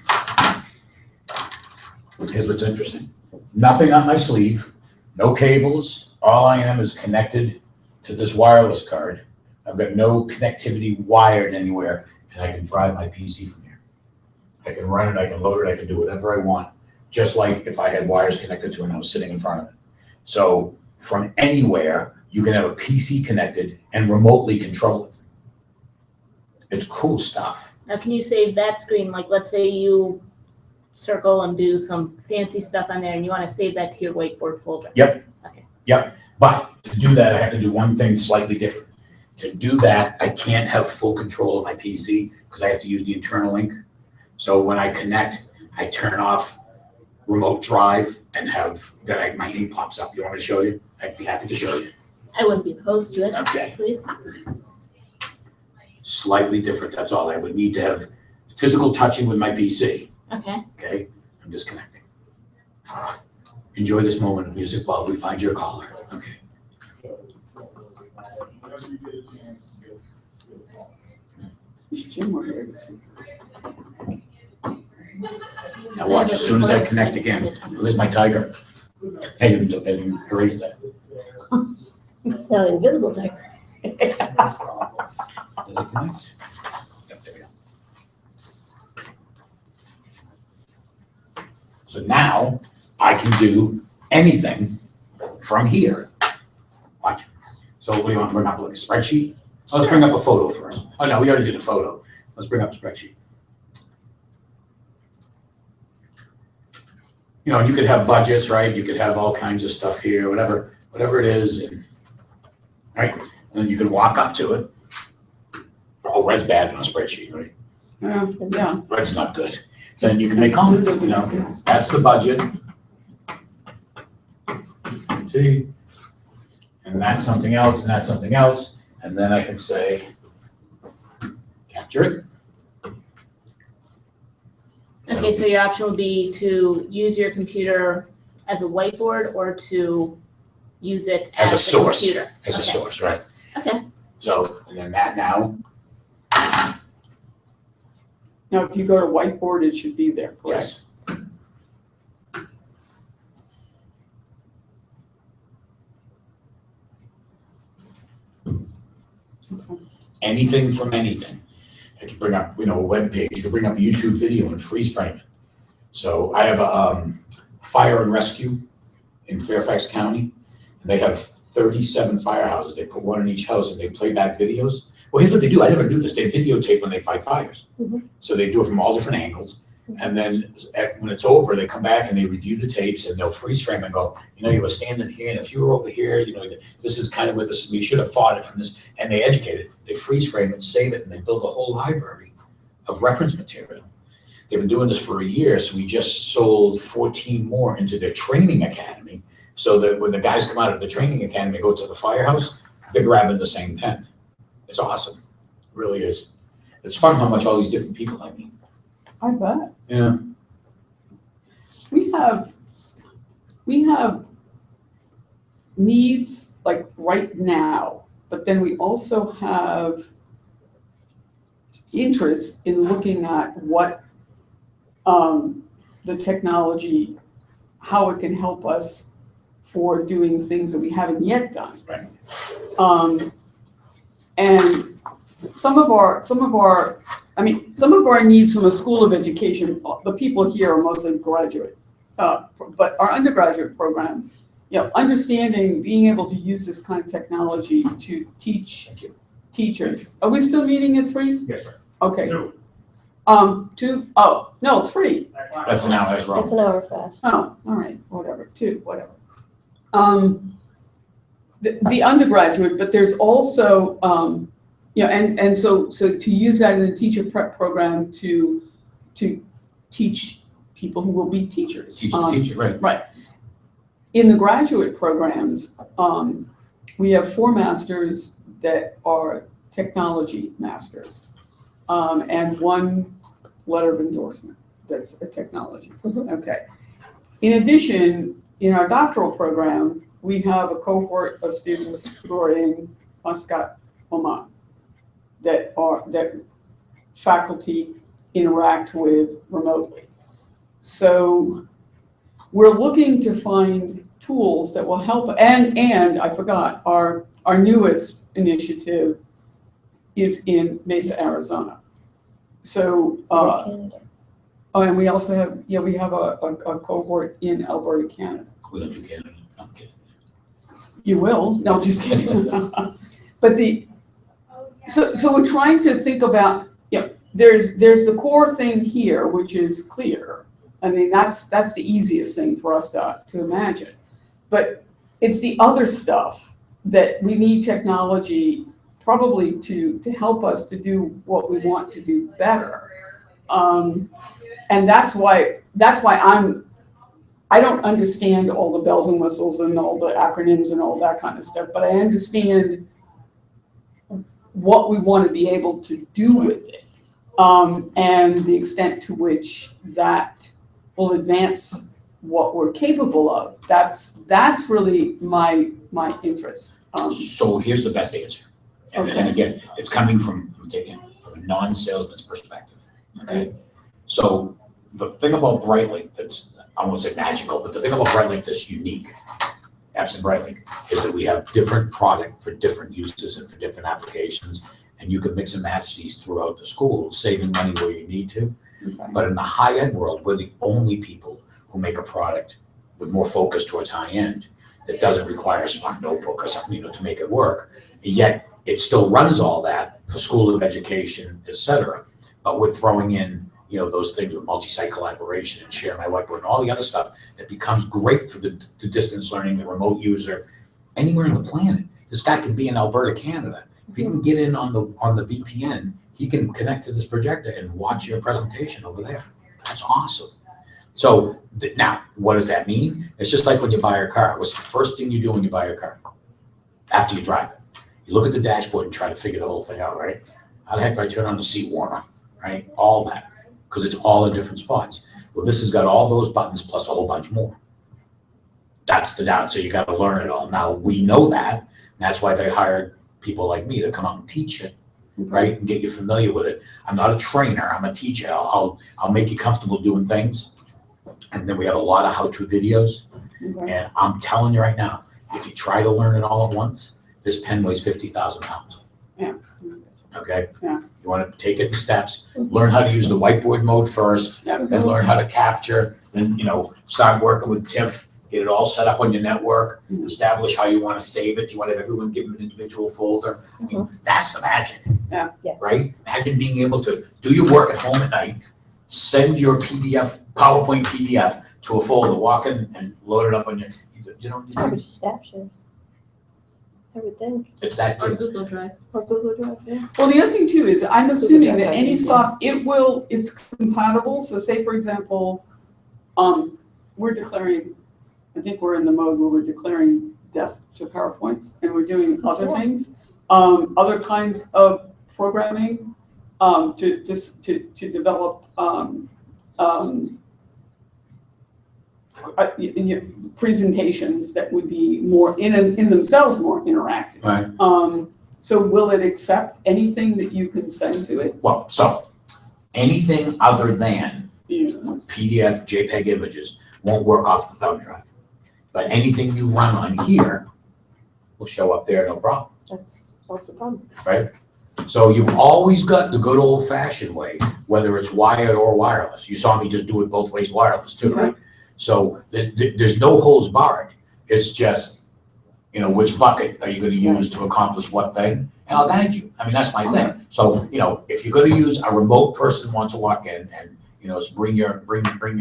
Here's what's interesting. Nothing on my sleeve, no cables. All I am is connected to this wireless card. I've got no connectivity wired anywhere, and I can drive my PC from here. I can run it, I can load it, I can do whatever I want, just like if I had wires connected to it and I was sitting in front of it. So from anywhere, you can have a PC connected and remotely control it. It's cool stuff. Now, can you save that screen? Like, let's say you circle and do some fancy stuff on there and you want to save that to your whiteboard folder. But to do that, I have to do one thing slightly different. To do that, I can't have full control of my PC because I have to use the internal link. So when I connect, I turn off remote drive and have my ink pops up. You want me to show you? I'd be happy to show you. I wouldn't be opposed to it. Okay. Please. Slightly different, that's all. I would need to have physical touching with my PC. Okay. Okay, I'm disconnecting. Enjoy this moment of music while we find your caller. Okay. Wish Jim were here to see this. Now watch, as soon as I connect again, there's my tiger. I didn't erase that. Now invisible tiger. Did I connect? Yep, there we go. So now I can do anything from here. Watch. So what do you want to bring up, like a spreadsheet? Oh, let's bring up a photo first. Oh, no, we already did a photo. Let's bring up a spreadsheet. You know, you could have budgets, right? You could have all kinds of stuff here, whatever it is, and, right? And then you can walk up to it. Oh, red's bad on a spreadsheet, right? Yeah, Red's not good. So then you can make comments, you know, that's the budget. See? And that's something else, and that's something else. And then I can say, capture it. Okay, so your option would be to use your computer as a whiteboard or to use it As a source. computer. As a Okay. source, right? Okay. So, and then that now, now if you go to whiteboard, it should be there, correct? yes. Anything from anything. I can bring up, a web page, you can bring up a YouTube video and freeze frame it. So I have a fire and rescue in Fairfax County, and they have 37 firehouses. They put one in each house and they play back videos. Well, here's what they do. I never knew this. They videotape when they fight fires. Mhm. So they do it from all different angles. And then when it's over, they come back and they review the tapes and they'll freeze frame and go, you were standing here, and if you were over here, this is kind of where this, we should have fought it from this. And they educate it. They freeze frame it, save it, and they build a whole library of reference material. They've been doing this for a year, so we just sold 14 more into their training academy, so that when the guys come out of the training academy and go to the firehouse, they're grabbing the same pen. It's awesome. It really is. It's fun how much all these different people I meet. I bet. Yeah. We have needs like right now, but then we also have interest in looking at what the technology, how it can help us for doing things that we haven't yet done. Right. And some of our needs from a school of education, the people here are mostly graduate, but our undergraduate program understanding, being able to use this kind of technology to teach Thank you. teachers. Are we still meeting at 3? Yes, sir. Okay. 2. 2, oh, no, 3. That's an hour, that's wrong. That's an hour fast. Oh, all right, whatever, 2, whatever. The undergraduate, but there's also, and so to use that in the teacher prep program to teach people who will be teachers. Teach the teacher, right. In the graduate programs, we have 4 masters that are technology masters, and 1 letter of endorsement that's a technology. Okay. In addition, in our doctoral program, we have a cohort of students who are in Muscat, Oman, that faculty interact with remotely. So we're looking to find tools that will help, and I forgot, our newest initiative is in Mesa, Arizona. So, Canada. and we also have, we have a cohort in Alberta, Canada. We don't do Canada, no, I'm kidding. You will, no, I'm just kidding. But so we're trying to think about, there's the core thing here, which is clear. I mean, that's the easiest thing for us to imagine. But it's the other stuff that we need technology probably to help us to do what we want to do better. And that's why I don't understand all the bells and whistles and all the acronyms and all that kind of stuff, but I understand what we want to be able to do with it, and the extent to which that will advance what we're capable of. That's really my interest. So here's the best answer. And Okay. again, it's coming from, I'm taking it from a non-salesman's perspective, okay? So the thing about Brightlink that's, I won't say magical, but the thing about Brightlink that's unique, Epson Brightlink, is that we have different product for different uses and for different applications, and you can mix and match these throughout the school, saving money where you need to. Okay. But in the high-end world, we're the only people who make a product with more focus towards high-end that doesn't require a smart notebook or something, to make it work. And yet, it still runs all that for School of Education, et cetera. But we're throwing in, those things with multi-site collaboration and share my whiteboard and all the other stuff that becomes great for the distance learning, the remote user, anywhere on the planet. This guy could be in Alberta, Canada. If he can get in on the VPN, he can connect to this projector and watch your presentation over there. That's awesome. So now, what does that mean? It's just like when you buy a car. What's the first thing you do when you buy a car? After you drive it. You look at the dashboard and try to figure the whole thing out, right? How the heck do I turn on the seat warmer, right? All that, because it's all in different spots. Well, this has got all those buttons plus a whole bunch more. That's the down, so you got to learn it all. Now, we know that, and that's why they hired people like me to come out and teach it, right? And get you familiar with it. I'm not a trainer, I'm a teacher. I'll make you comfortable doing things. And then we have a lot of how-to videos. Okay. And I'm telling you right now, if you try to learn it all at once, this pen weighs 50,000 pounds. Yeah. Okay? Yeah. You want to take it in steps, learn how to use the whiteboard mode first, Yeah. then learn how to capture, then, start working with TIFF, get it all set up on your network, establish how you want to save it. Do you want everyone give them an individual folder? I mean, that's the magic. Yeah. Yeah. Right? Imagine being able to do your work at home at night, send your PowerPoint PDF to a folder, walk in and load it up on your, It's probably just staff shares. I would think. it's that Or good. Google Drive. Or Google Drive, yeah. Well, the other thing too is I'm assuming that any soft. it's compatible. So say, for example, we're declaring, I think we're in the mode where we're declaring death to PowerPoints and we're doing other Sure. things, other kinds of programming, to develop, presentations that would be more in themselves more interactive. Right. So will it accept anything that you can send to it? Well, so anything other than Yeah. PDF, JPEG images won't work off the thumb drive. But anything you run on here will show up there, no problem. That's also the problem. So you've always got the good old fashioned way, whether it's wired or wireless. You saw me just do it both ways wireless too, right? So there's no holds barred. It's just, which bucket are you gonna use to accomplish what thing? And I'll guide you. I mean, that's my thing. So, if you're gonna use a remote person wants to walk in and, bring your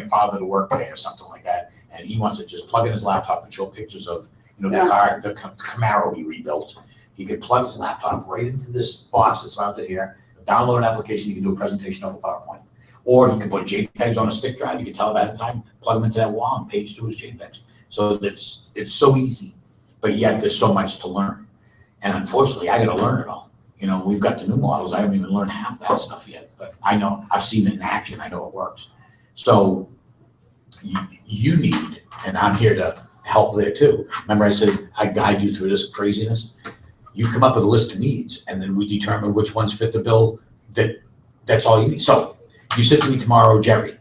father to work day or something like that, and he wants to just plug in his laptop and show pictures of, the car, the Camaro he rebuilt. He could plug his laptop right into this box that's mounted here, download an application, he can do a presentation over PowerPoint. Or he can put JPEGs on a stick drive, you can tell him ahead of time, plug them into that wall and page through his JPEGs. So it's so easy, but yet there's so much to learn. And unfortunately, I gotta learn it all. We've got the new models, I haven't even learned half that stuff yet, but I know, I've seen it in action, I know it works. So you need, and I'm here to help there too. Remember I said, I guide you through this craziness? You come up with a list of needs and then we determine which ones fit the bill, that's all you need. So you said to me tomorrow, Jerry,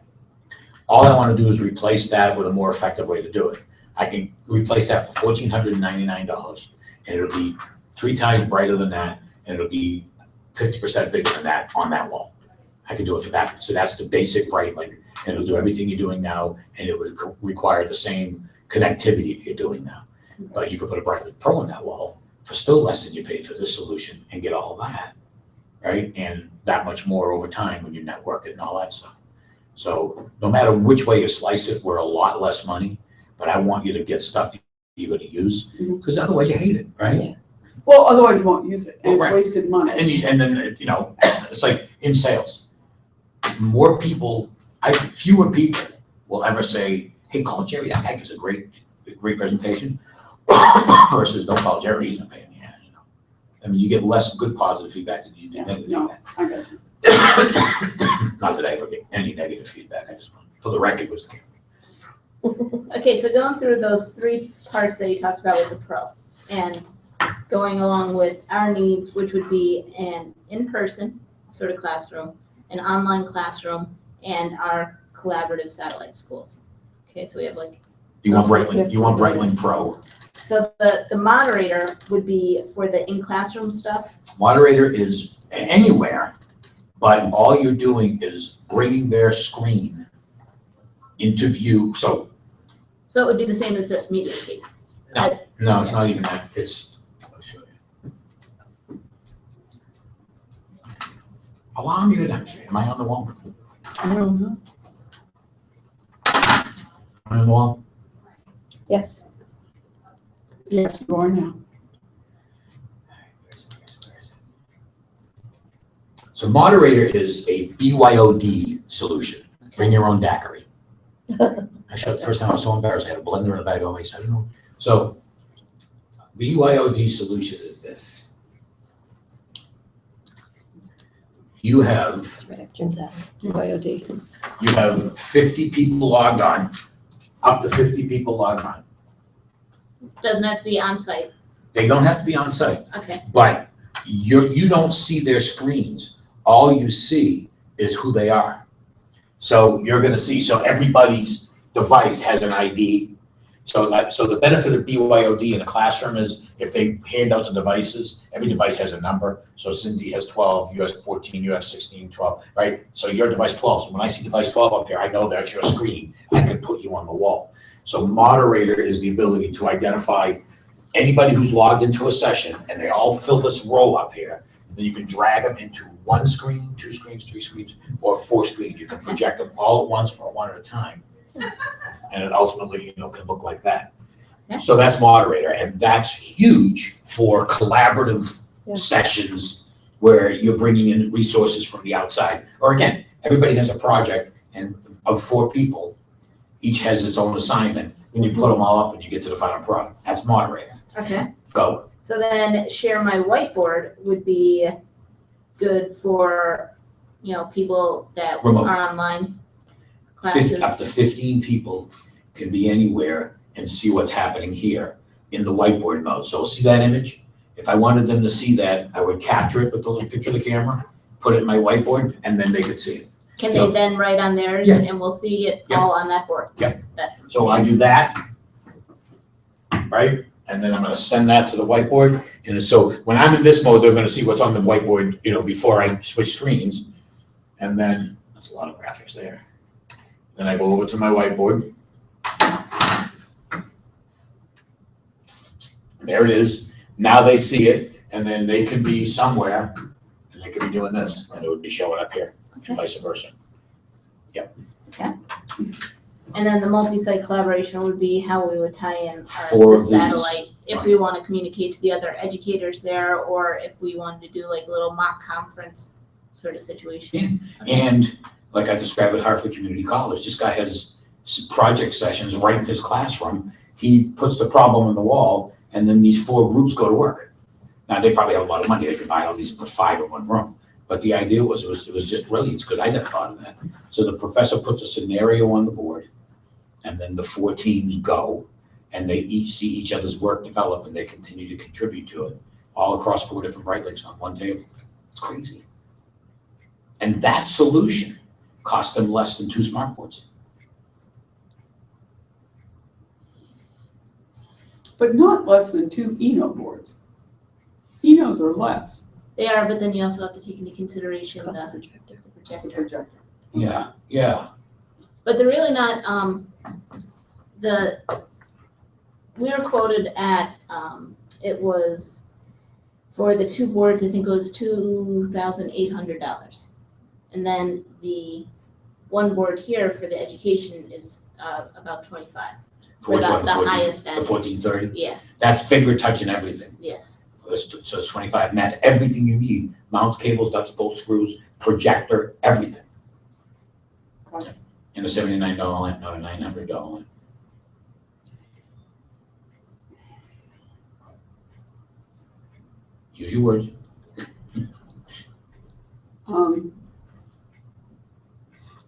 all I wanna do is replace that with a more effective way to do it. I can replace that for $1,499 and it'll be 3 times brighter than that and it'll be 50% bigger than that on that wall. I can do it for that. So that's the basic bright link and it'll do everything you're doing now and it would require the same connectivity you're doing now. But you could put a Brightline Pro on that wall for still less than you paid for this solution and get all that, right? And that much more over time when you network it and all that stuff. So no matter which way you slice it, we're a lot less money, but I want you to get stuff that you're gonna use because otherwise you hate it, right? Yeah. Well, otherwise you won't use it, and it's Right. wasted money. And then, it's like in sales, fewer people will ever say, hey, call Jerry, that guy gives a great presentation, versus don't call Jerry, he's not paying me. I mean, you get less good positive feedback than you do negative No, feedback. I got you. Not that I ever get any negative feedback, I just want, for the record, was the case. Okay, so going through those 3 parts that you talked about with the pro and going along with our needs, which would be an in-person sort of classroom, an online classroom, and our collaborative satellite schools. Okay, so we have You want Brightline Pro. so the moderator would be for the in-classroom stuff. Moderator is anywhere, but all you're doing is bringing their screen into view, so. So it would be the same as this media feed. No, it's not even that, I'll show you. Allow me to demonstrate, am I on the wall? I don't know. Am I on the wall? Yes. Yes, you are now. So moderator is a BYOD solution, bring your own daiquiri. Actually, the first time I was so embarrassed, I had a blender in a bag of ice, I don't know. So BYOD solution is this. You have BYOD. You have 50 people logged on, up to 50 people logged on. Doesn't have to be on site. They don't have to be on site, Okay. but you don't see their screens. All you see is who they are. So you're gonna see, so everybody's device has an ID. So the benefit of BYOD in a classroom is if they hand out the devices, every device has a number. So Cindy has 12, you have 14, you have 16, 12, right? So your device 12, so when I see device 12 up there, I know that's your screen. I can put you on the wall. So moderator is the ability to identify anybody who's logged into a session and they all fill this row up here. Then you can drag them into 1 screen, 2 screens, 3 screens, or 4 screens. You can project them all at once or one at a time. And it ultimately, can look like that. Yeah. So that's moderator, and that's huge for collaborative sessions where you're bringing in resources from the outside. Or again, everybody has a project, and of 4 people, each has its own assignment, and you put them all up and you get to the final product. That's moderator. Okay. Go. So then share my whiteboard would be good for, people that Remote. are online classes. Up to 15 people can be anywhere and see what's happening here in the whiteboard mode. So see that image? If I wanted them to see that, I would capture it with the little picture of the camera, put it in my whiteboard, and then they could see it. Can So- they then write on theirs Yeah. and we'll see it Yeah. all on that board? Yeah. That's. So I do that, right? And then I'm gonna send that to the whiteboard. And so when I'm in this mode, they're gonna see what's on the whiteboard, before I switch screens. And then, that's a lot of graphics there. Then I go over to my whiteboard. There it is. Now they see it, and then they can be somewhere, and they could be doing this, and it would be showing up here, Okay. and vice versa. And then the multi-site collaboration would be how we would tie in Four our of these. satellite, if we want to communicate to the other educators there, or if we wanted to do like a little mock conference sort of situation. And like I described at Hartford Community College, this guy has project sessions right in his classroom. He puts the problem on the wall, and then these 4 groups go to work. Now, they probably have a lot of money. They could buy all these and put 5 in one room. But the idea was, it was just brilliant, because I never thought of that. So the professor puts a scenario on the board, and then the 4 teams go, and they each see each other's work develop, and they continue to contribute to it, all across 4 different Bright Lakes on one table. It's crazy. And that solution cost them less than 2 smartboards. But not less than 2 Eno boards. Enos are less. They are, but then you also have to take into consideration Cost the projector. projector. Projector. Yeah, yeah. But they're really not, we were quoted at, it was, for the 2 boards, I think it was $2,800. And then the 1 board here for the education is, about 25. For the highest The end, 1430, yeah, that's finger touch and everything. yes. So it's 25, and that's everything you need. Mounts, cables, nuts, bolts, screws, projector, everything. Okay. And a $79 lamp, not a $900 lamp. Use your words.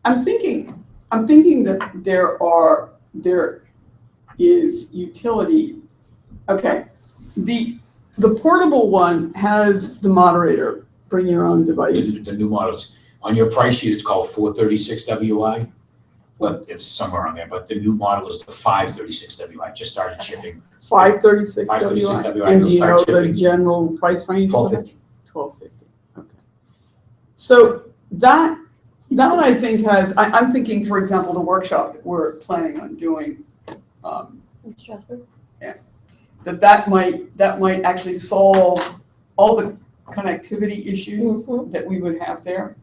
I'm thinking that there is utility. Okay, the portable one has the moderator, bring your own device. The new models, on your price sheet, it's called 436 WI. Well, it's somewhere on there, but the new model is the 536 WI, just started shipping. 536 536 WI. WI, And it'll do you know start the shipping general price range? for that? 1250. 1250, okay. So that I think I'm thinking, for example, the workshop that we're planning on doing, In Stratford. that might actually solve all the connectivity issues that we would have there.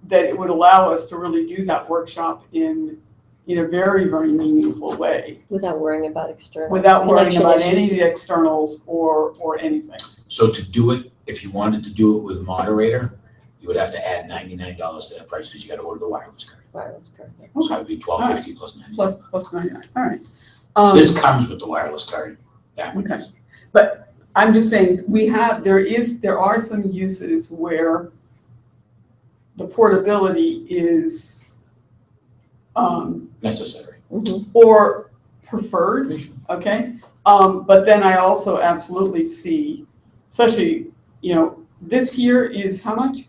That it would allow us to really do that workshop in a very, very meaningful way, Without worrying about external. without worrying connection about any of issues. the externals or anything. So to do it, if you wanted to do it with moderator, you would have to add $99 to that price, because you gotta order the wireless card. Wireless card, yeah. So it'd be $1250 plus $99. Plus 99, all right. This comes with the wireless card. That one Okay. does. I'm just saying, there are some uses where the portability is, Necessary. or preferred, okay? But then I also absolutely see, especially, this here is how much?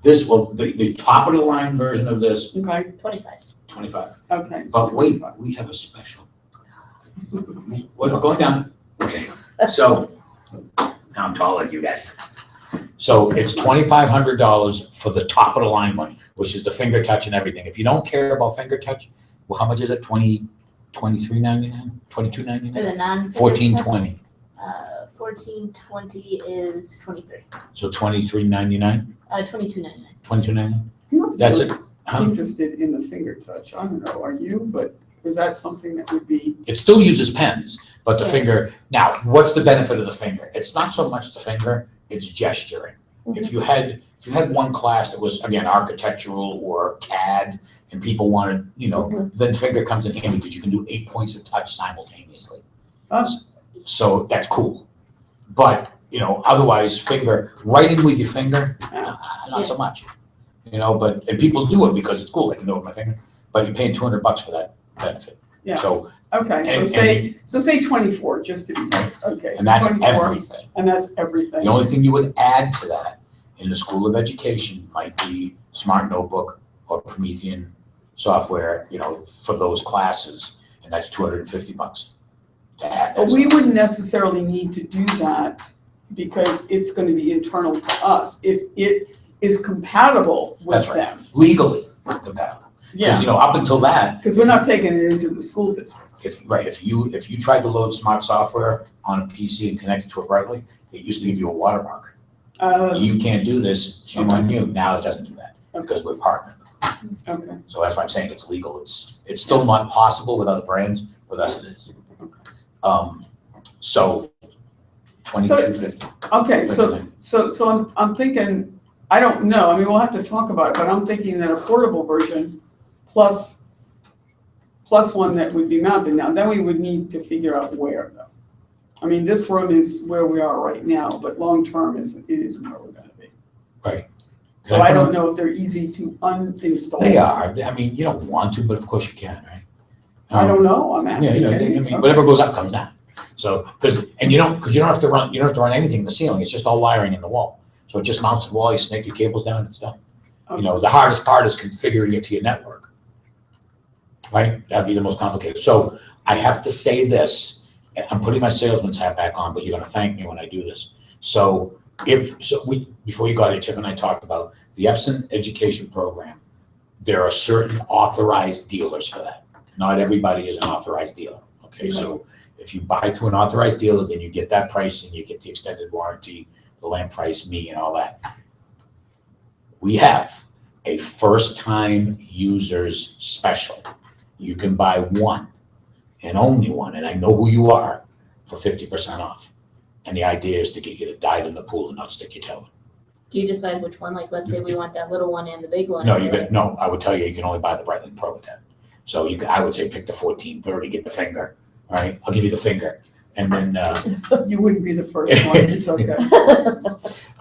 This, well, the top of the line version of this, Okay, 25. 25. okay. so But wait, we have a special. We're going down. Okay, so now I'm taller than you guys. So it's $2,500 for the top of the line one, which is the finger touch and everything. If you don't care about finger touch, well, how much is it? $23.99? $22.99? For the non. $14.20. 1420 is 23. So $23.99? 22.99. $22.99? I'm not That's really it. Huh? interested in the finger touch. I don't know, are you? But is that something that would be? It still uses pens, but the Yeah. finger, now, what's the benefit of the finger? It's not so much the finger, it's gesturing. If you had one class that was, again, architectural or CAD, and people wanted, then finger comes in handy, because you can do 8 points of touch simultaneously. So that's cool. But, otherwise, finger, writing with your finger, not so much. And people do it because it's cool, they can do it with my finger, but you're paying $200 for that benefit. Yeah. So, Okay, And- say 24, just to be safe, okay. and so that's 24, everything. And that's everything. The only thing you would add to that in the School of Education might be Smart Notebook or Promethean software, for those classes, and that's $250 to add. But we wouldn't necessarily need to do that because it's going to be internal to us. If it is compatible with That's right. them. Legally compatible. Because, you know, up until that, Because we're not taking it into the school districts. if you tried to load smart software on a PC and connect it to a Brightly, it used to give you a watermark. You can't do this, shame on you. Now it doesn't do that because we're partnered. Okay, So that's why I'm saying it's legal. It's still not possible with other brands. With us, it is. So 2250. okay, so I'm thinking, I don't know, I mean, we'll have to talk about it, but I'm thinking that a portable version plus one that would be mounted. Now, then we would need to figure out where though. I mean, this room is where we are right now, but long-term it isn't where we're gonna be. Right. So I don't know if they're easy to uninstall. They are. I mean, you don't want to, but of course you can, right? I don't know, I'm Yeah, asking. I mean, whatever goes up comes down. So, because you don't have to run anything in the ceiling. It's just all wiring in the wall. So it just mounts to the wall. You snake your cables down, it's done. You know, the hardest part is configuring it to your network. Right? That'd be the most complicated. So I have to say this. I'm putting my salesman's hat back on, but you're going to thank me when I do this. So before you got here, Tiff and I talked about the Epson education program. There are certain authorized dealers for that. Not everybody is an authorized dealer. Okay, so if you buy through an authorized dealer, then you get that price and you get the extended warranty, the land price, me, and all that. We have a first-time users special. You can buy one and only one, and I know who you are, for 50% off. And the idea is to get you to dive in the pool and not stick your toe in. Do you decide which one? Like, let's say we want that little one and the big one. No, I would tell you can only buy the Brightling Pro with that. So I would say pick the 1430, get the finger. All right, I'll give you the finger, and then You wouldn't be the first one, it's okay.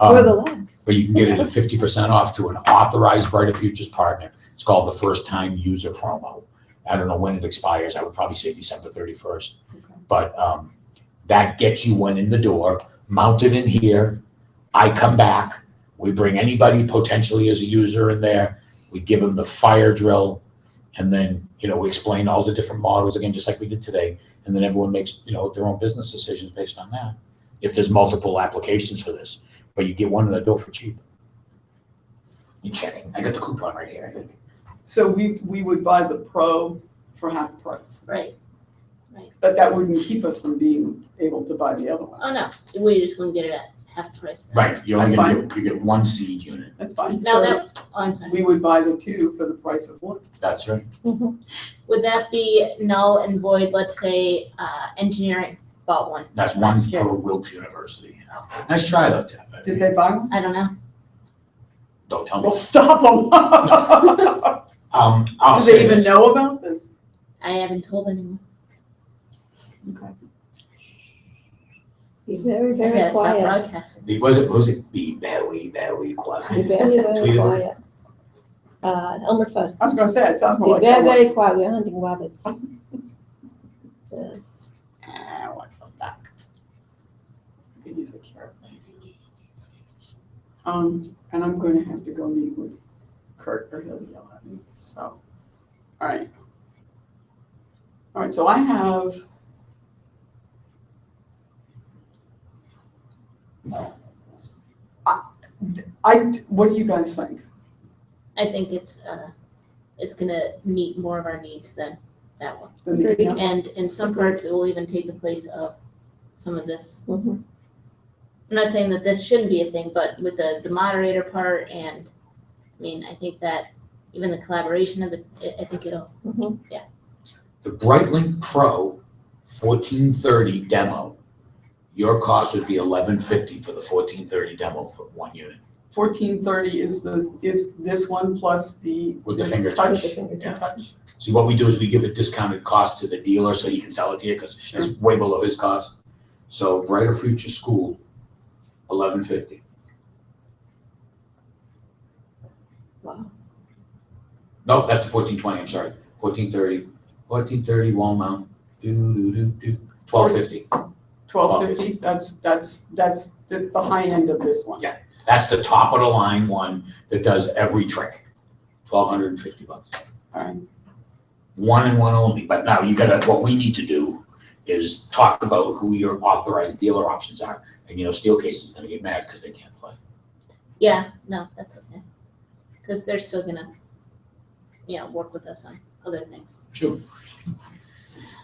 Or the last. but you can get it at 50% off to an authorized Brighter Futures partner. It's called the first time user promo. I don't know when it expires. I would probably say December 31st. Okay. But that gets you one in the door, mounted in here. I come back. We bring anybody potentially as a user in there. We give them the fire drill. And then, we explain all the different models again, just like we did today. And then everyone makes, their own business decisions based on that. If there's multiple applications for this, but you get one in the door for cheap. You checking? I got the coupon right here, I think. So we would buy the Pro for half price, Right. but that wouldn't keep us from being able to buy the other one. Oh, no, we just wouldn't get it at half price. Right, you're only That's gonna you get one seed unit. That's fine. Now So that, I'm sorry. we would buy the two for the price of one. That's right. Would that be null and void, let's say, engineering bought one? That's one last year? for Wilkes University, Nice try though, Tiff. Did they buy one? I don't know. Don't tell me. Well, stop them. I'll Do say they even this. know about this? I haven't told anyone. Okay. Be very, I very gotta stop quiet. broadcasting. Was it be very quiet? Be very, very Tweet it. quiet. Elmer Fudd. I was gonna say, it sounds more Be like. very, that very quiet. We're hunting rabbits. Yes. one. What's up, Doc? I could use a carrot. And I'm gonna have to go meet with Kurt or he'll yell at me, so, all right. All right, so I have. What do you guys think? I think it's gonna meet more of our needs than that one. Agreed. And in some parts, it will even take the place of some of this. Mhm. I'm not saying that this shouldn't be a thing, but with the moderator part and, I mean, I think that even the collaboration of I think it'll, Mhm. The Brightling Pro 1430 demo, your cost would be $1150 for the 1430 demo for one unit. 1430 is this one plus the. With the finger touch. touch. The Yeah. touch. See, what we do is we give a discounted cost to the dealer so he can sell it to you because it's way below his cost. So Brighter Future School, $1150. Wow. No, that's 1420, I'm sorry. 1430 wall mount, $1250. 1250, that's the high end of this one. Yeah. That's the top of the line one that does every trick. $1,250. All right. One and one only. But now what we need to do is talk about who your authorized dealer options are. And Steelcase is gonna get mad because they can't play. yeah, no, that's okay. Because they're still gonna, work with us on other things. Sure.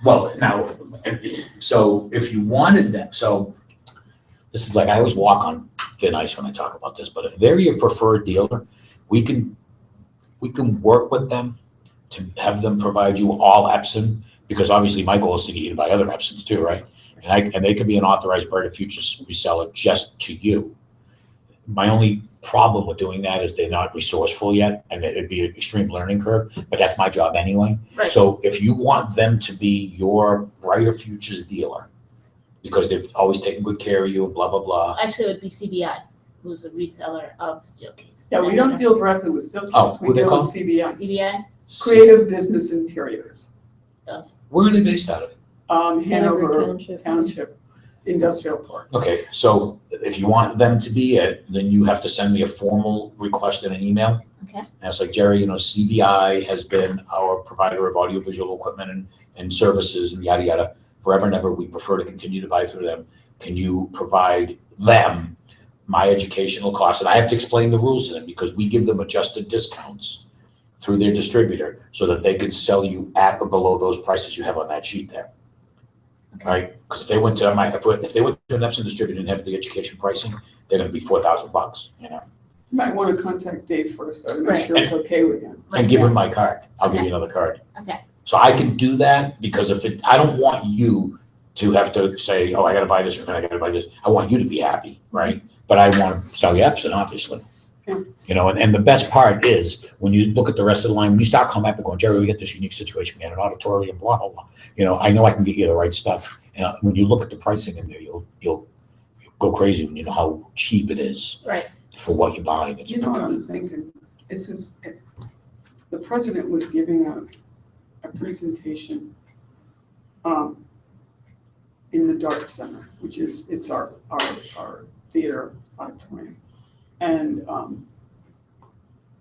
Well, now, so if you wanted them, so this is like, I always walk on thin ice when I talk about this, but if they're your preferred dealer, we can work with them to have them provide you all Epson, because obviously my goal is to get you to buy other Epsons too, right? And they can be an authorized Brighter Futures reseller just to you. My only problem with doing that is they're not resourceful yet, and it'd be an extreme learning curve, but that's my job anyway. Right. So if you want them to be your Brighter Futures dealer, because they've always taken good care of you, blah, blah, blah. Actually, it would be CBI, who's a reseller of Steelcase. Yeah, we don't deal directly with Steelcase, Oh, we who they deal with call? CBI, CBI Creative Business Interiors, does. Where are they based out of? Hanover Township Industrial Park. Okay, so if you want them to be it, then you have to send me a formal request in an email. Okay. And it's like, Jerry, CBI has been our provider of audiovisual equipment and services and yada, yada, forever and ever. We prefer to continue to buy through them. Can you provide them my educational costs? And I have to explain the rules to them, because we give them adjusted discounts through their distributor so that they can sell you at or below those prices you have on that sheet there. Okay. Right? Because if they went to if they went to an Epson distributor and have the education pricing, they're going to be $4,000. You might want to contact Dave first, though, to make Right. sure it's okay with him. And give him my card. I'll give you another card. Okay. So I can do that, because I don't want you to have to say, oh, I got to buy this or I got to buy this. I want you to be happy, right? But I want to sell you Epson, obviously. Yeah. And the best part is when you look at the rest of the line, when you start coming back and going, Jerry, we get this unique situation. We had an auditorium, blah, blah, blah. I know I can get you the right stuff. And when you look at the pricing in there, you'll go crazy when you know how cheap it is. Right. For what you're buying. It's You know what I'm thinking? This is, if the president was giving a presentation in the Dart Center, which is, it's our theater auditorium. And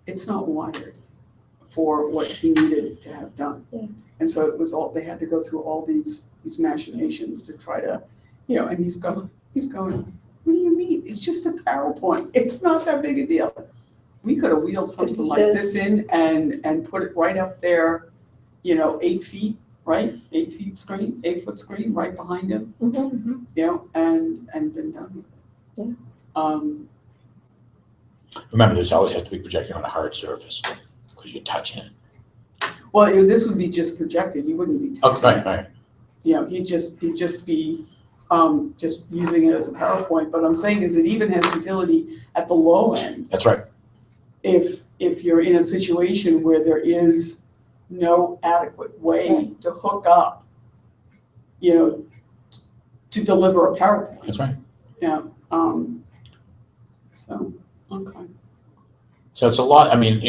it's not wired for what he needed to have done. Yeah. And so it was they had to go through all these machinations to try to, and he's going, what do you mean? It's just a PowerPoint. It's not that big a deal. We could have wheeled something like this in and put it right up there, 8 feet, right? 8 foot screen right behind him, and been done with it. Yeah. Remember, this always has to be projected on a hard surface, because you're touching it. Well, this would be just projected. You wouldn't be Oh, touching it. right. He'd just be just using it as a PowerPoint. But I'm saying is it even has utility at the low end. That's right. If you're in a situation where there is no adequate way to hook up, to deliver a PowerPoint. That's right. Yeah. So, okay. So it's a lot. I mean,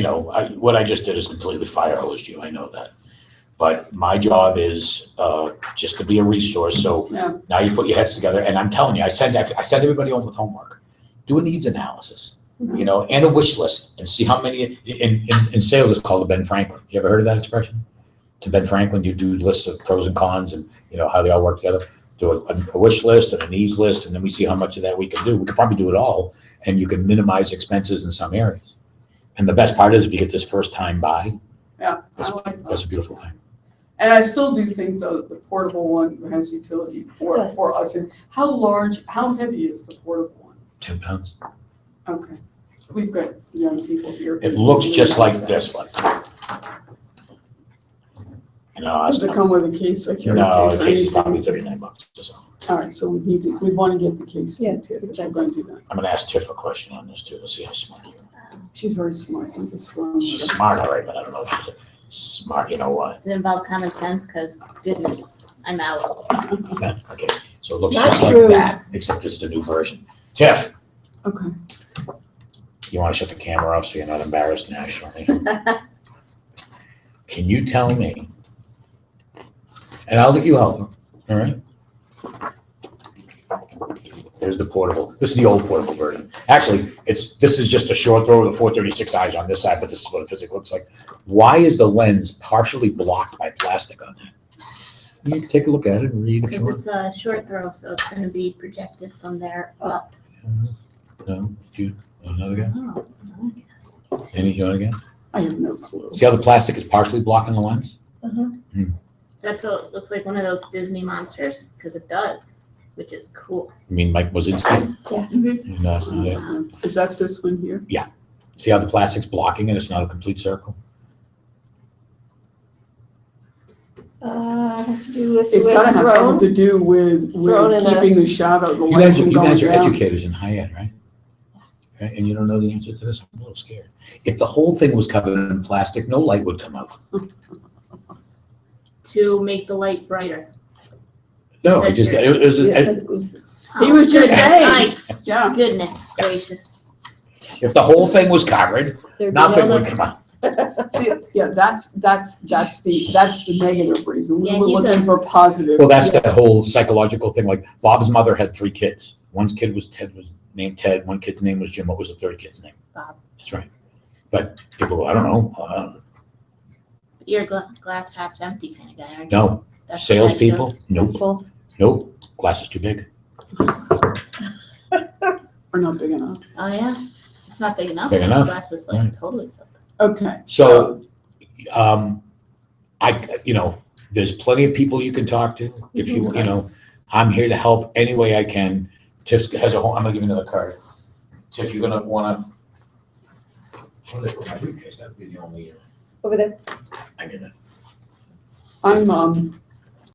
what I just did is completely fire hosed you. I know that. But my job is just to be a resource. So Yeah. now you put your heads together, and I'm telling you, I send everybody home with homework. Do a needs analysis, and a wish list, and see how many. In sales, it's called a Ben Franklin. You ever heard of that expression? To Ben Franklin, you do lists of pros and cons, and how they all work together. Do a wish list and a needs list, and then we see how much of that we can do. We could probably do it all, and you can minimize expenses in some areas. And the best part is if you get this first time buy, Yeah, I like that. that's a beautiful thing. And I still do think the portable one has utility for us. And how heavy is the portable one? 10 pounds. Okay. We've got young people here. It looks just like this one. Does it come with a case, a carry No, case? the or case is probably anything? $39 or so. All right, so we want to get the case Yeah. too. We're going to do that. I'm gonna ask Tiff a question on this too. Let's see how smart you are. She's very smart. I'm just wrong with She's her. smart, all right, but I don't know if she's smart, you know what? Does it involve common sense? Because goodness, I'm out. Okay, so it looks Not just like true. that, except it's the new version. Tiff, Okay. you wanna shut the camera off so you're not embarrassed nationally? Can you tell me, and I'll let you help, all right? There's the portable. This is the old portable version. Actually, this is just a short throw of the 436 eyes on this side, but this is what it physically looks like. Why is the lens partially blocked by plastic on that? You can take a look at it and read if you Because want. it's a short throw, so it's going to be projected from there up. No, you, another guy? Oh, I guess. Any, you want to get? I have no clue. See how the plastic is partially blocking the lens? So that's so it looks like one of those Disney monsters, because it does, which is cool. I mean, Mike Wazinski? Mhm. No, that's not it. Is that this one here? See how the plastic's blocking it? It's not a complete circle. It has to do with It's the way gotta it's have thrown. something to do with thrown in a- keeping the shadow, the You light guys, from you going guys are down. educators in high ed, right? Okay, and you don't know the answer to this? I'm a little scared. If the whole thing was covered in plastic, no light would come out. To make the light brighter. No, it just, it was, Yes, if it was- He was just Goodness, saying. Yeah, my goodness gracious. the whole thing was covered, there'd be nothing no would come out. see, yeah, that's the negative reason. We Yeah, were he's looking a- for positive. Well, that's the whole psychological thing. Like Bob's mother had 3 kids. One kid was named Ted. One kid's name was Jim. What was the third kid's name? Bob. That's right. But people go, I don't know. You're a glass half empty kind of guy, aren't you? No, That's salespeople, nope, Full. nope. Glass is too big. Are not big enough. Oh yeah, it's not big enough. Big enough, Glass is like right. totally. Okay. So, there's plenty of people you can talk to. If you, I'm here to help any way I can. Tiff has a whole, I'm gonna give you another card. Tiff, you're gonna wanna. What did I put in my briefcase? That'd be the only, Over there. I get it. I'm